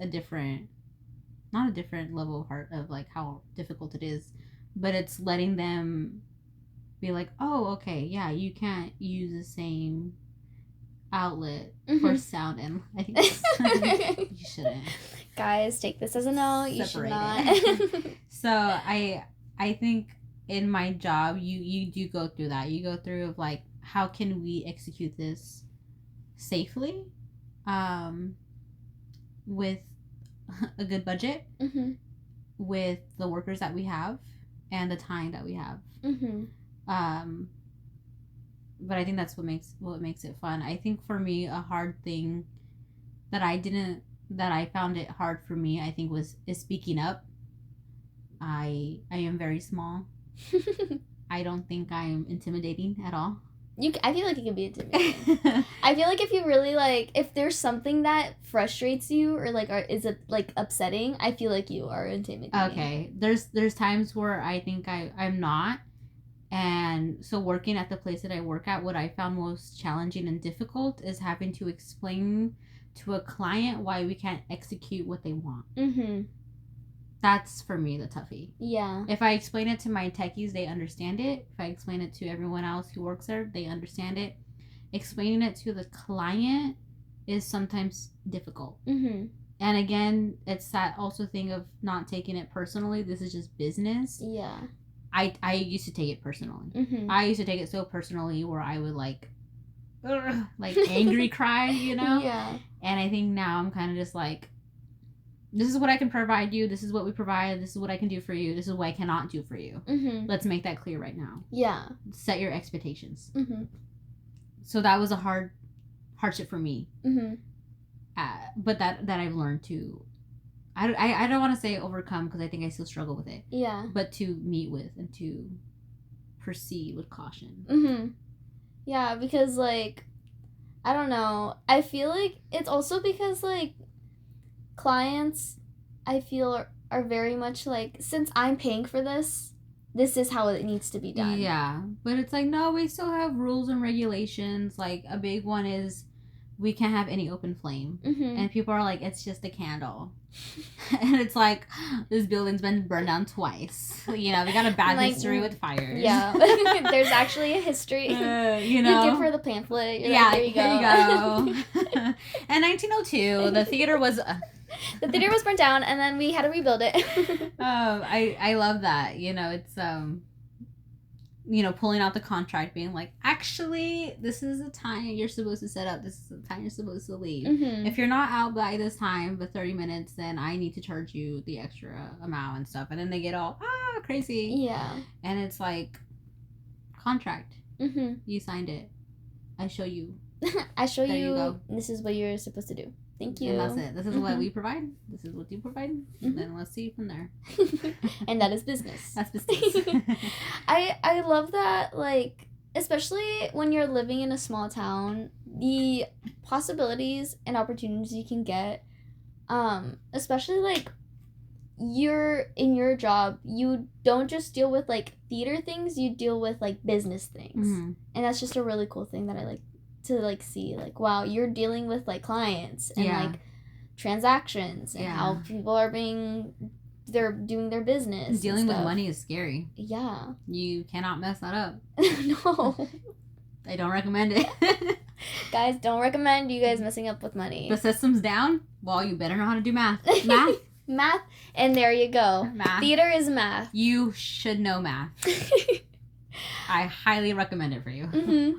not a different level of like how difficult it is, but it's letting them be like, oh, okay, yeah, you can't use the same outlet for sound and light. You shouldn't. Guys, take this as a no. You should not. So I think in my job, you do go through that. You go through of like, how can we execute this safely, with a good budget, with the workers that we have and the time that we have. Mm-hmm. But I think that's what makes it fun. I think for me, a hard thing that I found it hard for me, I think is speaking up. I am very small. I don't think I'm intimidating at all. I feel like you can be intimidating. I feel like if you really if there's something that frustrates you or is it upsetting, I feel like you are intimidating. Okay, there's times where I think I'm not. And so working at the place that I work at, what I found most challenging and difficult is having to explain to a client why we can't execute what they want. Mm-hmm. That's, for me, the toughie. Yeah. If I explain it to my techies, they understand it. If I explain it to everyone else who works there, they understand it. Explaining it to the client is sometimes difficult. Mm-hmm. And again, it's that also thing of not taking it personally. This is just business. Yeah. I used to take it personally. Mm-hmm. I used to take it so personally where I would angry cry, Yeah. And I think now I'm kind of just like, this is what I can provide you. This is what we provide. This is what I can do for you. This is what I cannot do for you. Mm-hmm. Let's make that clear right now. Yeah. Set your expectations. Mm-hmm. So that was a hardship for me. Mm-hmm. But that I've learned to. I don't want to say overcome because I think I still struggle with it. Yeah. But to meet with and to proceed with caution. Mm-hmm. Yeah, because I don't know. I feel like it's also because clients, I feel are very much since I'm paying for this is how it needs to be done. Yeah, but it's no, we still have rules and regulations. A big one is we can't have any open flame. Mm-hmm. And people are like, it's just a candle. And it's like, this building's been burned down twice. You know, they got a bad history with fires. Yeah. There's actually a history. You know. You give her the pamphlet. You're yeah, like, here you go. In 1902, the theater was... the theater was burnt down, and then we had to rebuild it. I love that. You know, it's... you know, pulling out the contract, being like, actually, this is the time you're supposed to set up. This is the time you're supposed to leave. Mm-hmm. If you're not out by this time, but 30 minutes, then I need to charge you the extra amount and stuff. And then they get all, crazy. Yeah. And it's like, contract. Mm-hmm. You signed it. I show you. I show there you go. This is what you're supposed to do. Thank you. And that's it. This is what we provide. This is what you provide. And then let's see from there. And that is business. That's business. I love that, like, especially when you're living in a small town, the possibilities and opportunities you can get, especially, like, you're in your job, you don't just deal with, like, theater things, you deal with, like, business things. Mm-hmm. And that's just a really cool thing that I like to, like, see, like, wow, you're dealing with, like, clients and like transactions and how people are they're doing their business. Dealing with money is scary. Yeah. You cannot mess that up. No. I don't recommend it. Guys, don't recommend you guys messing up with money. The system's down? Well, you better know how to do math. Math, and there you go. Math. Theater is math. You should know math. I highly recommend it for you. Mm-hmm.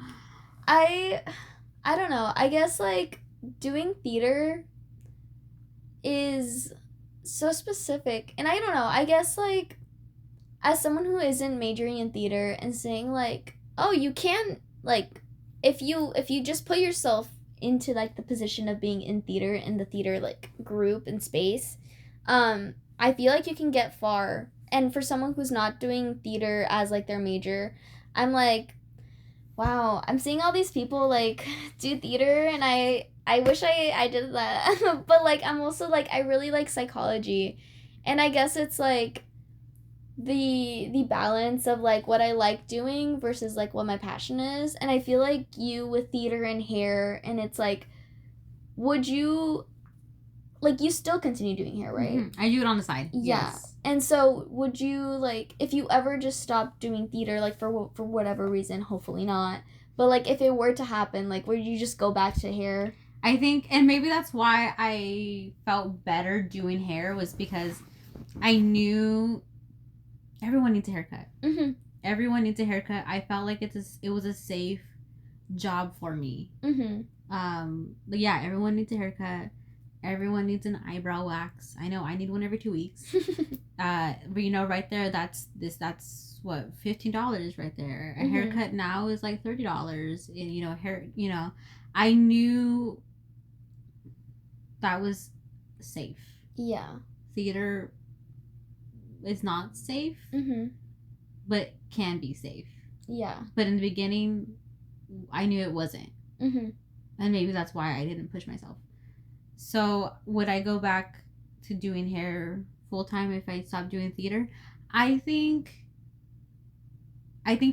I don't know. I guess, like, doing theater is so specific. And I don't know. I guess, like, as someone who isn't majoring in theater and saying, like, oh, you can, like, if you just put yourself into, like, the position of being in theater, in the theater, like, group and space, I feel like you can get far. And for someone who's not doing theater as, like, their major, I'm like, wow, I'm seeing all these people, like, do theater, and I wish I did that. But, like, I'm also, like, I really like psychology. And I guess it's, like, the balance of, like, what I like doing versus, like, what my passion is. And I feel like you with theater and hair, and it's, like, would you... Like, you still continue doing hair, right? Mm-hmm. I do it on the side. Yeah. Yes. And so, would you, like, if you ever just stopped doing theater, like, for whatever reason, hopefully not, but, like, if it were to happen, like, would you just go back to hair? I think, and maybe that's why I felt better doing hair, was because I knew everyone needs a haircut. Mm-hmm. Everyone needs a haircut. I felt like it was a safe job for me. Mm-hmm. But yeah, everyone needs a haircut. Everyone needs an eyebrow wax. I know I need one every 2 weeks. But you know, right there, that's what, $15 right there. A haircut now is like $30. And you know, I knew that was safe. Yeah. Theater is not safe, but can be safe. Yeah. But in the beginning, I knew it wasn't. And maybe that's why I didn't push myself. So, would I go back to doing hair full-time if I stopped doing theater? I think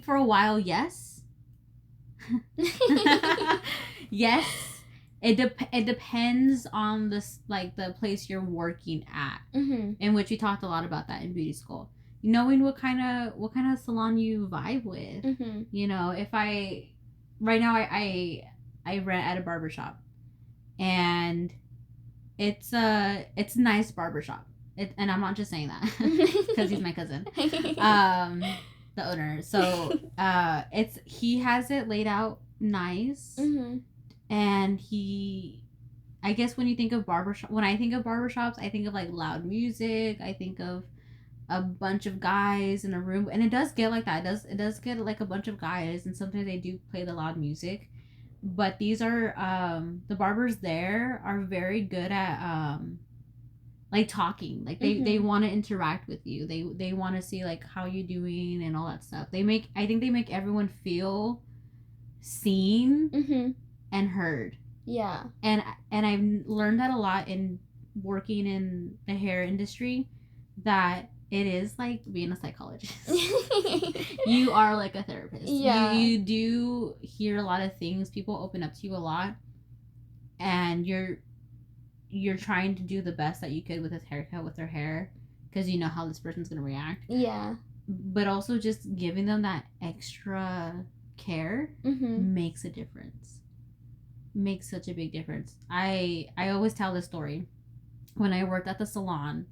for a while, yes. Yes. It depends on the place you're working at. In which we talked a lot about that in beauty school. Knowing what kind of salon you vibe with. You know, if right now I rent at a barbershop, and it's a nice barbershop. And I'm not just saying that because he's my cousin, the owner. So he has it laid out nice, and I guess when I think of barbershops, I think of like loud music. I think of a bunch of guys in a room, and it does get like that. It does get like a bunch of guys, and sometimes they do play the loud music. But these are the barbers there are very good at like talking. Like they want to interact with you. They want to see like how you doing and all that stuff. I think they make everyone feel seen and heard. Yeah. And I've learned that a lot in working in the hair industry, that it is like being a psychologist. You are like a therapist. Yeah. You do hear a lot of things. People open up to you a lot. and you're trying to do the best that you could with this haircut, with their hair, because you know how this person's gonna react. Yeah. But also just giving them that extra care makes a difference. Makes such a big difference. I always tell this story. When I worked at the salon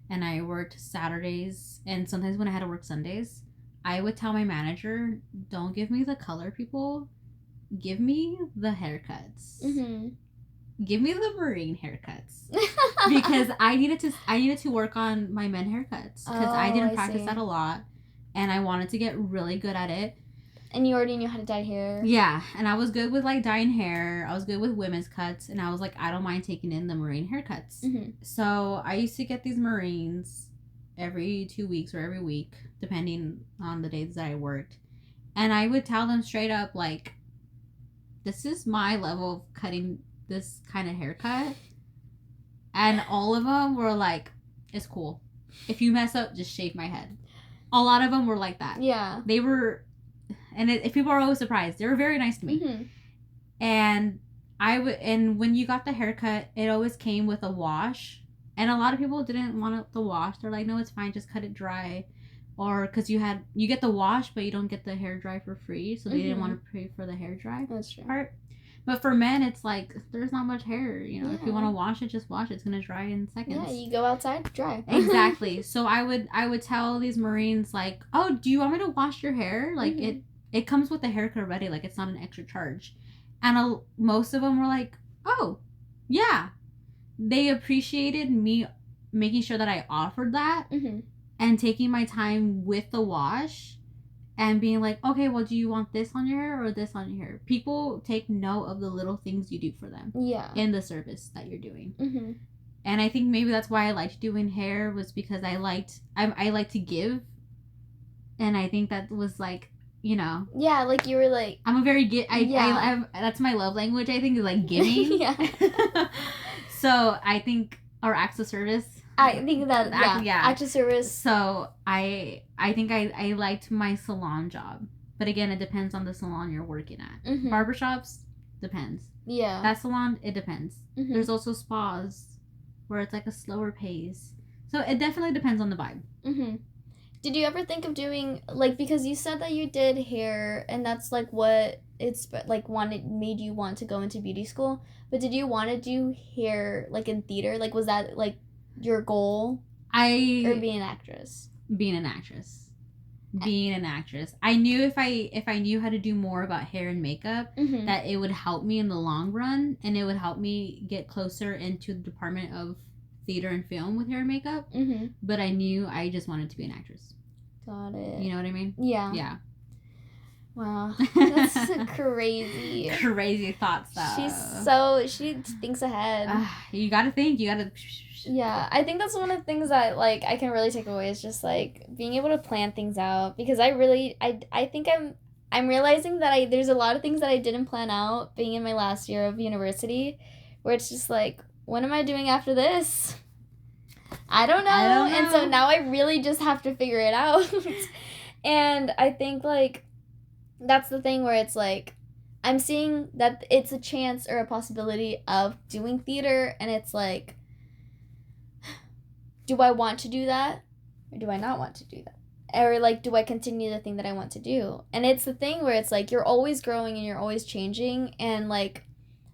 and I worked Saturdays and sometimes when I had to work Sundays, I would tell my manager, don't give me the color people, give me the haircuts. Give me the marine haircuts. Because I needed to work on my men haircuts because I didn't practice that a lot and I wanted to get really good at it. And you already knew how to dye hair. Yeah, and I was good with like dyeing hair. I was good with women's cuts, and I was like, I don't mind taking in the marine haircuts. So I used to get these marines every 2 weeks or every week, depending on the days that I worked. And I would tell them straight up, like, this is my level of cutting this kind of haircut. And all of them were like, it's cool. If you mess up, just shave my head. A lot of them were like that. Yeah. They were... And if people are always surprised, they were very nice to me. And and when you got the haircut, it always came with a wash. And a lot of people didn't want the wash. They're like, no, it's fine, just cut it dry. Or because you get the wash, but you don't get the hair dry for free, so they didn't want to pay for the hair dry part. But for men, it's like there's not much hair. You know, if you want to wash it, just wash it. It's gonna dry in seconds. Yeah, you go outside, dry. Exactly. So I would tell these Marines like, oh, do you want me to wash your hair? Like it comes with the haircut already. Like it's not an extra charge. And most of them were like, oh, yeah. They appreciated me making sure that I offered that and taking my time with the wash and being like, okay, well, do you want this on your hair or this on your hair? People take note of the little things you do for them in the service that you're doing. And I think maybe that's why I liked doing hair was because I like to give. And I think that was like, you know. Yeah, like you were like. I'm a very that's my love language, I think, is like giving. So I think our acts of service. I think that acts of service. So I think I liked my salon job, but again, it depends on the salon you're working at. Barbershops depends. Yeah. That salon, it depends. There's also spas where it's like a slower pace. So it definitely depends on the vibe. Did you ever think of doing like because you said that you did hair and that's like what it's like made you want to go into beauty school? But did you want to do hair like in theater? Like was that like your goal? Or being an actress? Being an actress. I knew if I knew how to do more about hair and makeup, that it would help me in the long run and it would help me get closer into the department of theater and film with hair and makeup. But I knew I just wanted to be an actress. Got it. You know what I mean? Yeah. Wow. That's crazy. Crazy thoughts though. She thinks ahead. You gotta think. Yeah, I think that's one of the things that like I can really take away is just like being able to plan things out because I think I'm realizing that there's a lot of things that I didn't plan out being in my last year of university where it's just like what am I doing after this? I don't know. And so now I really just have to figure it out. And I think like that's the thing where it's like I'm seeing that it's a chance or a possibility of doing theater and it's like do I want to do that or do I not want to do that? Or like do I continue the thing that I want to do? And it's the thing where it's like you're always growing and you're always changing and like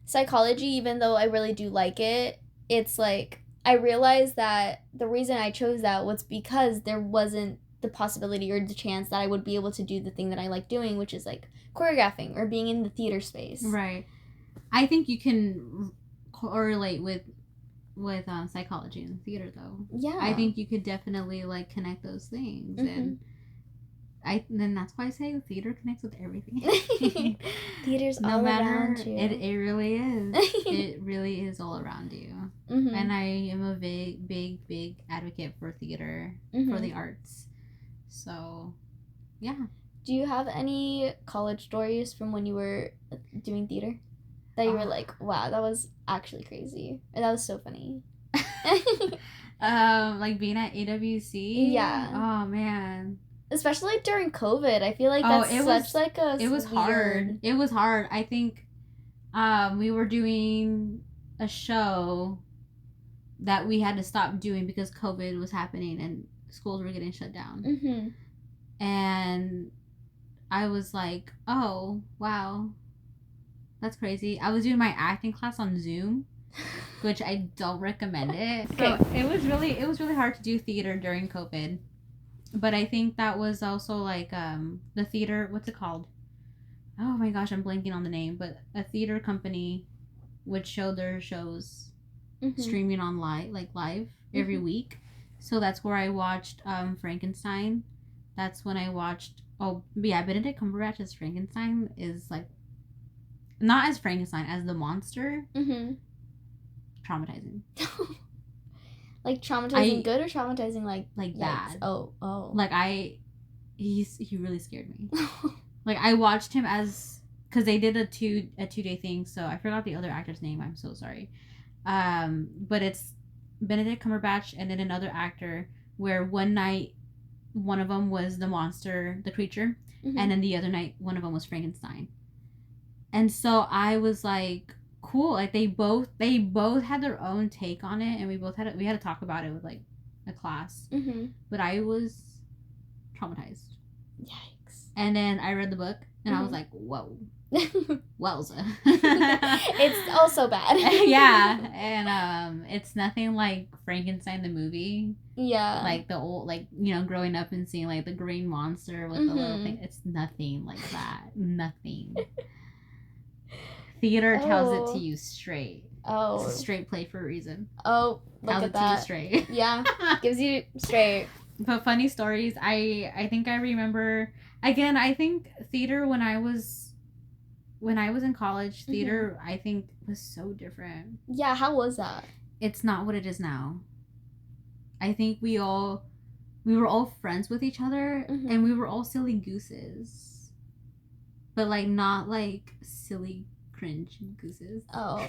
psychology, even though I really do like it, it's like I realized that the reason I chose that was because there wasn't the possibility or the chance that I would be able to do the thing that I like doing, which is like choreographing or being in the theater space. Right. I think you can correlate with psychology and theater though. Yeah. I think you could definitely like connect those things and then that's why I say theater connects with everything. Theater's all around you. It really is. It really is all around you. And I am a big advocate for theater, for the arts. So, yeah. Do you have any college stories from when you were doing theater that you were like, wow, that was actually crazy, or that was so funny? Like being at AWC. Yeah. Oh man. Especially during COVID, I feel like that's it was hard. It was hard. I think we were doing a show that we had to stop doing because COVID was happening and schools were getting shut down. Mm-hmm. And I was like, oh, wow, that's crazy. I was doing my acting class on Zoom, which I don't recommend it. Okay. So it was really hard to do theater during COVID. But I think that was also like the theater, what's it called? Oh my gosh, I'm blanking on the name, but a theater company would show their shows streaming on live every week. So that's where I watched Frankenstein. That's when I watched Benedict Cumberbatch's Frankenstein is like not as Frankenstein as the monster. Traumatizing. Like traumatizing good or traumatizing like bad? Oh. Like he really scared me. Like I watched him as because they did a 2-day thing. So I forgot the other actor's name. I'm so sorry. But it's Benedict Cumberbatch and then another actor where one night one of them was the monster, the creature, and then the other night one of them was Frankenstein. And so I was like, cool. Like they both had their own take on it, and we had to talk about it with like a class. But I was traumatized. Yikes! And then I read the book, and I was like, whoa. Wowza. It's also bad. Yeah, and it's nothing like Frankenstein the movie. Yeah, like the old, like, you know, growing up and seeing like the green monster with the little thing. It's nothing like that. Nothing. Theater tells it to you straight. It's a straight play for a reason. Look at that. Tells it to you straight. Yeah, gives you straight. But funny stories. I think I remember again. I think theater when I was in college, theater, I think, was so different. Yeah, how was that? It's not what it is now. I think we were all friends with each other, and we were all silly gooses. But, like, not, like, silly cringe gooses. Oh.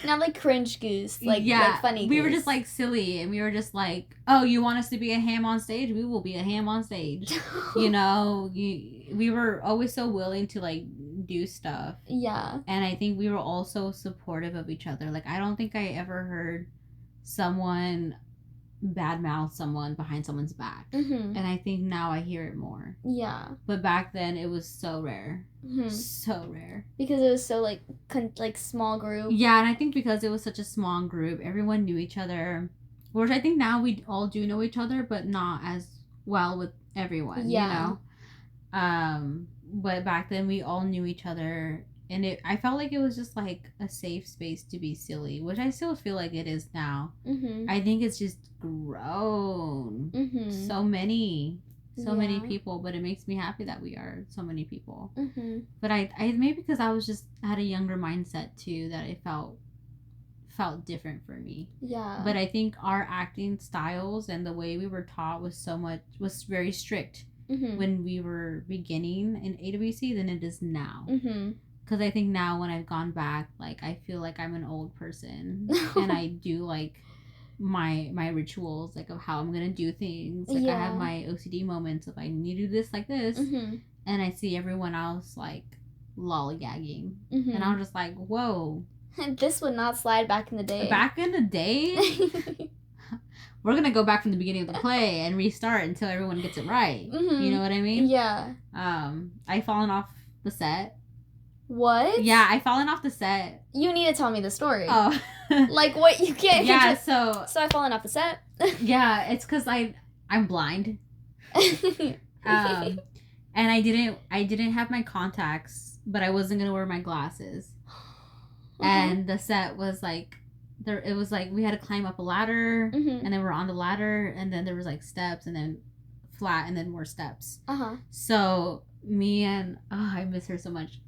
Not like cringe goose, like funny goose. We were just like silly, and we were just like, oh, you want us to be a ham on stage? We will be a ham on stage. You know, we were always so willing to like do stuff. Yeah. And I think we were also supportive of each other. Like, I don't think I ever heard someone badmouth someone behind someone's back. And I think now I hear it more. Yeah. But back then it was so rare. So rare. Because it was so like small group. Yeah, and I think because it was such a small group, everyone knew each other. Which I think now we all do know each other, but not as well with everyone. Yeah. You know? But back then we all knew each other, and I felt like it was just like a safe space to be silly, which I still feel like it is now. I think it's just grown. So many people, but it makes me happy that we are so many people. But I maybe because I was just had a younger mindset too, that it felt different for me. Yeah. But I think our acting styles and the way we were taught was very strict when we were beginning in AWC than it is now. Because I think now when I've gone back, like, I feel like I'm an old person. And I do, like, my rituals, like, of how I'm going to do things. Like, I have my OCD moments of, I need to do this like this. And I see everyone else, like, lollygagging. And I'm just like, whoa. This would not slide back in the day. Back in the day? We're going to go back from the beginning of the play and restart until everyone gets it right. You know what I mean? Yeah. I've fallen off the set. What? Yeah, I've fallen off the set. You need to tell me the story. Oh. Like, what? You can't. Yeah, so I've fallen off the set? Yeah, it's because I'm blind. And I didn't have my contacts, but I wasn't going to wear my glasses. And the set was like, it was like we had to climb up a ladder, and then we're on the ladder, and then there was like steps, and then flat, and then more steps. So me and I miss her so much.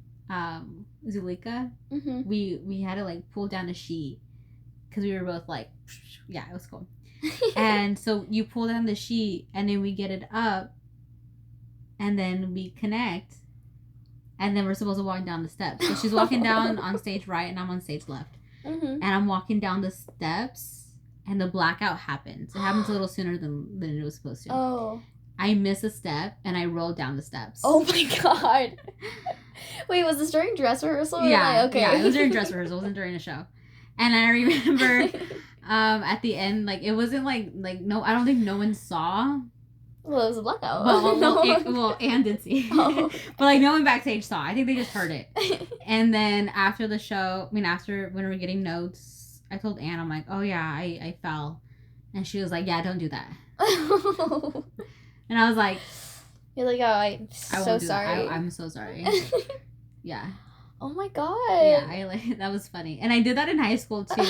Zulika, we had to like pull down a sheet because we were both like, yeah, it was cool. And so you pull down the sheet, and then we get it up, and then we connect, and then we're supposed to walk down the steps. So she's walking down on stage right, and I'm on stage left. And I'm walking down the steps, and the blackout happens. It happens a little sooner than it was supposed to. Oh. I missed a step and I rolled down the steps. Oh my god. Wait, was this during dress rehearsal? Yeah, okay. Yeah, it was during dress rehearsal. It wasn't during a show. And I remember at the end, like, it wasn't like no, I don't think no one saw. Well, it was a blackout. Anne did see. Oh. But like no one backstage saw. I think they just heard it. And then after the show, after when we were getting notes, I told Anne, I'm like, oh yeah, I fell. And she was like, yeah, don't do that. And I was like, you're like, oh, I'm so sorry. I'm so sorry. Yeah. Oh my god. Yeah, that was funny. And I did that in high school too. What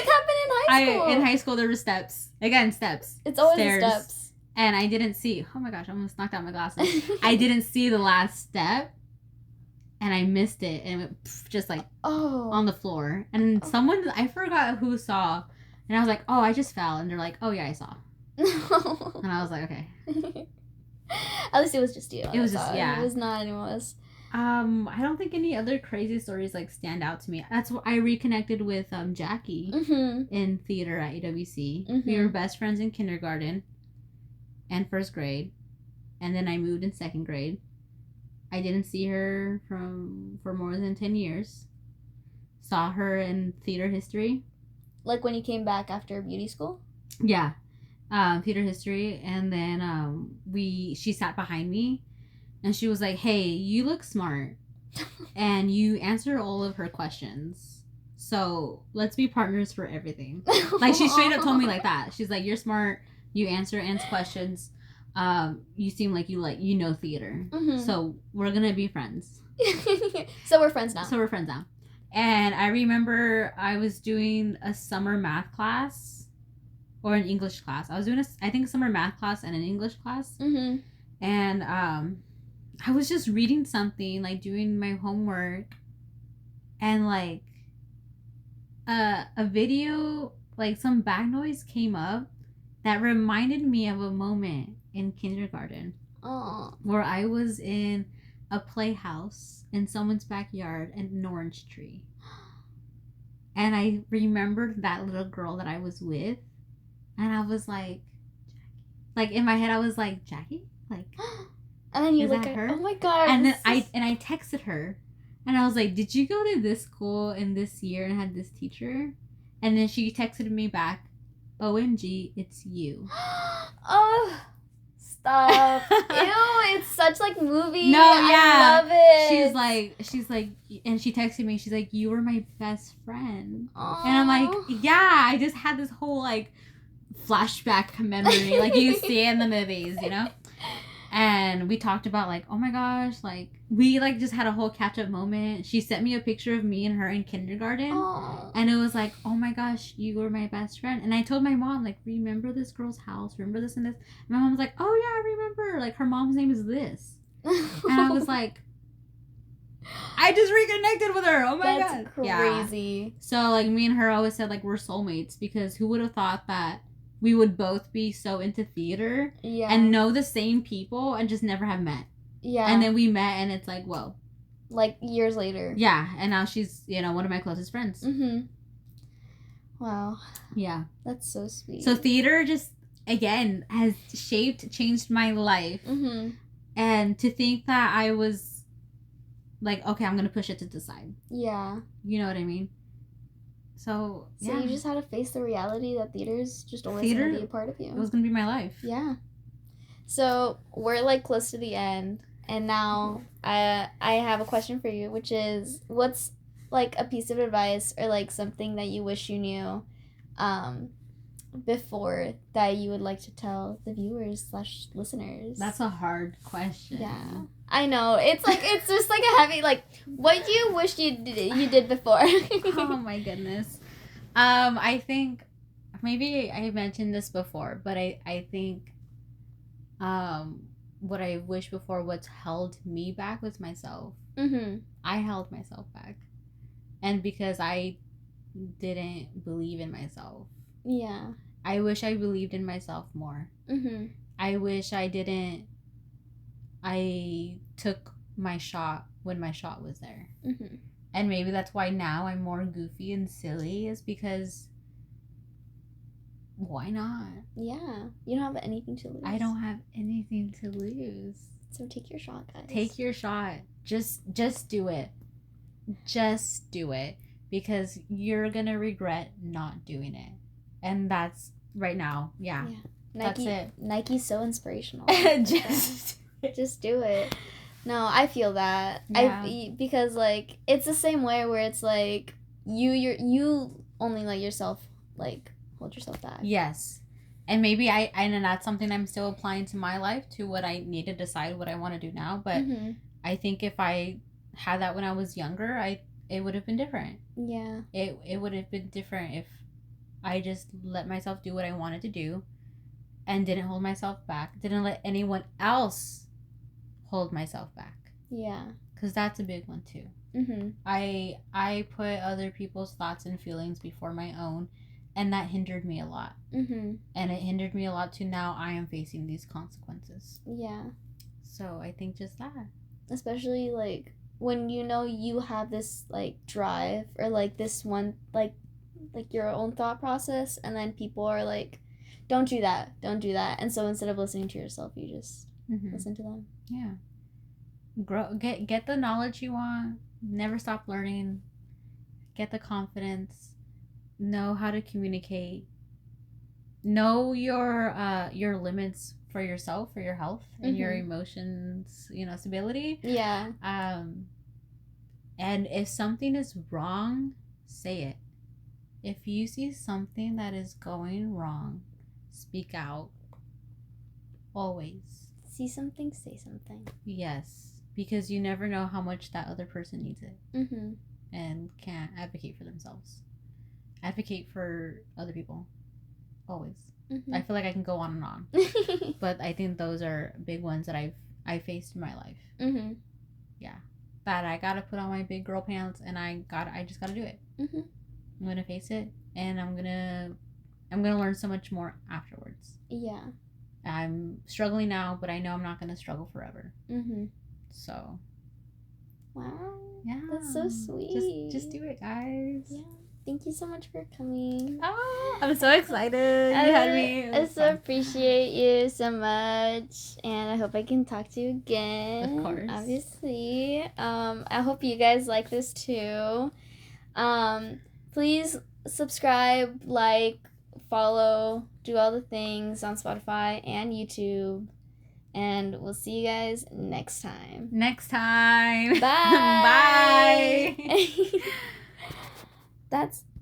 happened in high school? In high school there were steps. Again, steps. It's always stairs. The steps. And I didn't see. Oh my gosh, I almost knocked out my glasses. I didn't see the last step. And I missed it. And it went just like on the floor. And someone, I forgot who saw. And I was like, oh, I just fell. And they're like, oh yeah, I saw. And I was like, okay. At least it was just you. It was just, yeah. It was not anyone else. I don't think any other crazy stories like stand out to me. That's why I reconnected with Jackie in theater at AWC. We were best friends in kindergarten and first grade, and then I moved in second grade. I didn't see her for more than 10 years. Saw her in theater history. Like when you came back after beauty school? Yeah. Theater history, and then she sat behind me, and she was like, hey, you look smart and you answer all of her questions, so let's be partners for everything. Like, she straight up told me like that. She's like, you're smart, you answer Anne's questions, you seem like you know theater, so we're gonna be friends. So we're friends now. And I remember I was doing a summer math class or an English class. I was doing I think a summer math class and an English class. And I was just reading something, like doing my homework, and like a video, like some back noise came up that reminded me of a moment in kindergarten. Where I was in a playhouse in someone's backyard and an orange tree. And I remembered that little girl that I was with. And I was like in my head, I was like, Jackie? Like, and then you is look that at her? Oh my god. And then I texted her, and I was like, did you go to this school in this year and had this teacher? And then she texted me back, OMG, it's you. Oh, stop. Ew, it's such like movie. No, yeah. I love it. She's like, and she texted me, she's like, you were my best friend. Aww. And I'm like, yeah, I just had this whole like flashback memory, like you see in the movies, you know? And we talked about like, oh my gosh, like we like just had a whole catch up moment. She sent me a picture of me and her in kindergarten. Aww. And it was like, oh my gosh, you were my best friend. And I told my mom, like, remember this girl's house, remember this and this. And my mom was like, oh yeah, I remember, like her mom's name is this. And I was like, I just reconnected with her. Oh my god. That's crazy. Yeah. So like me and her always said like we're soulmates, because who would have thought that we would both be so into theater and know the same people and just never have met. Yeah. And then we met, and it's like, whoa. Like years later. Yeah. And now she's, one of my closest friends. Wow. Yeah. That's so sweet. So theater just, again, has changed my life. And to think that I was like, okay, I'm going to push it to the side. Yeah. You know what I mean? So you just had to face the reality that theater's just always going to be a part of you. It was going to be my life. Yeah. So we're like close to the end, and now I have a question for you, which is, what's like a piece of advice or like something that you wish you knew before that you would like to tell the viewers / listeners? That's a hard question. Yeah. I know. It's like, it's just like a heavy, like, what you wish you did before. Oh my goodness. I think maybe I mentioned this before, but I think what I wish before, what's held me back was myself. I held myself back. And because I didn't believe in myself. Yeah. I wish I believed in myself more. I wish I took my shot when my shot was there. And maybe that's why now I'm more goofy and silly, is because why not? Yeah. You don't have anything to lose. I don't have anything to lose. So take your shot, guys. Take your shot. Just do it. Just do it. Because you're going to regret not doing it. And that's right now. Yeah. Nike, that's it. Nike's so inspirational. Just do it. No, I feel that. Yeah. Because like it's the same way where it's like you only let yourself like hold yourself back. Yes. And maybe and that's something I'm still applying to my life, to what I need to decide what I want to do now. But I think if I had that when I was younger, it would have been different. Yeah. It would have been different if I just let myself do what I wanted to do and didn't hold myself back. Didn't let anyone else hold myself back. Yeah. Because that's a big one too. I put other people's thoughts and feelings before my own, and that hindered me a lot. And it hindered me a lot too. Now I am facing these consequences. Yeah. So I think just that. Especially like when you know you have this like drive or like this one like your own thought process, and then people are like, don't do that, and so instead of listening to yourself, you just listen to them. Yeah. Grow, get the knowledge you want. Never stop learning. Get the confidence. Know how to communicate. Know your limits for yourself, for your health, and your emotions, stability. Yeah. And if something is wrong, say it. If you see something that is going wrong, speak out. Always. See something, say something. Yes. Because you never know how much that other person needs it. And can't advocate for themselves. Advocate for other people. Always. I feel like I can go on and on. But I think those are big ones that I faced in my life. Yeah. That I gotta put on my big girl pants, and I just gotta do it. I'm gonna face it, and I'm gonna learn so much more afterwards. Yeah. I'm struggling now, but I know I'm not gonna struggle forever. So. Wow. Yeah. That's so sweet. Just do it, guys. Yeah. Thank you so much for coming. Oh, I'm so excited. You had me. I so appreciate you so much, and I hope I can talk to you again. Of course. Obviously. I hope you guys like this too. Please subscribe, like, follow, do all the things on Spotify and YouTube. And we'll see you guys next time. Bye. Bye. Bye. That's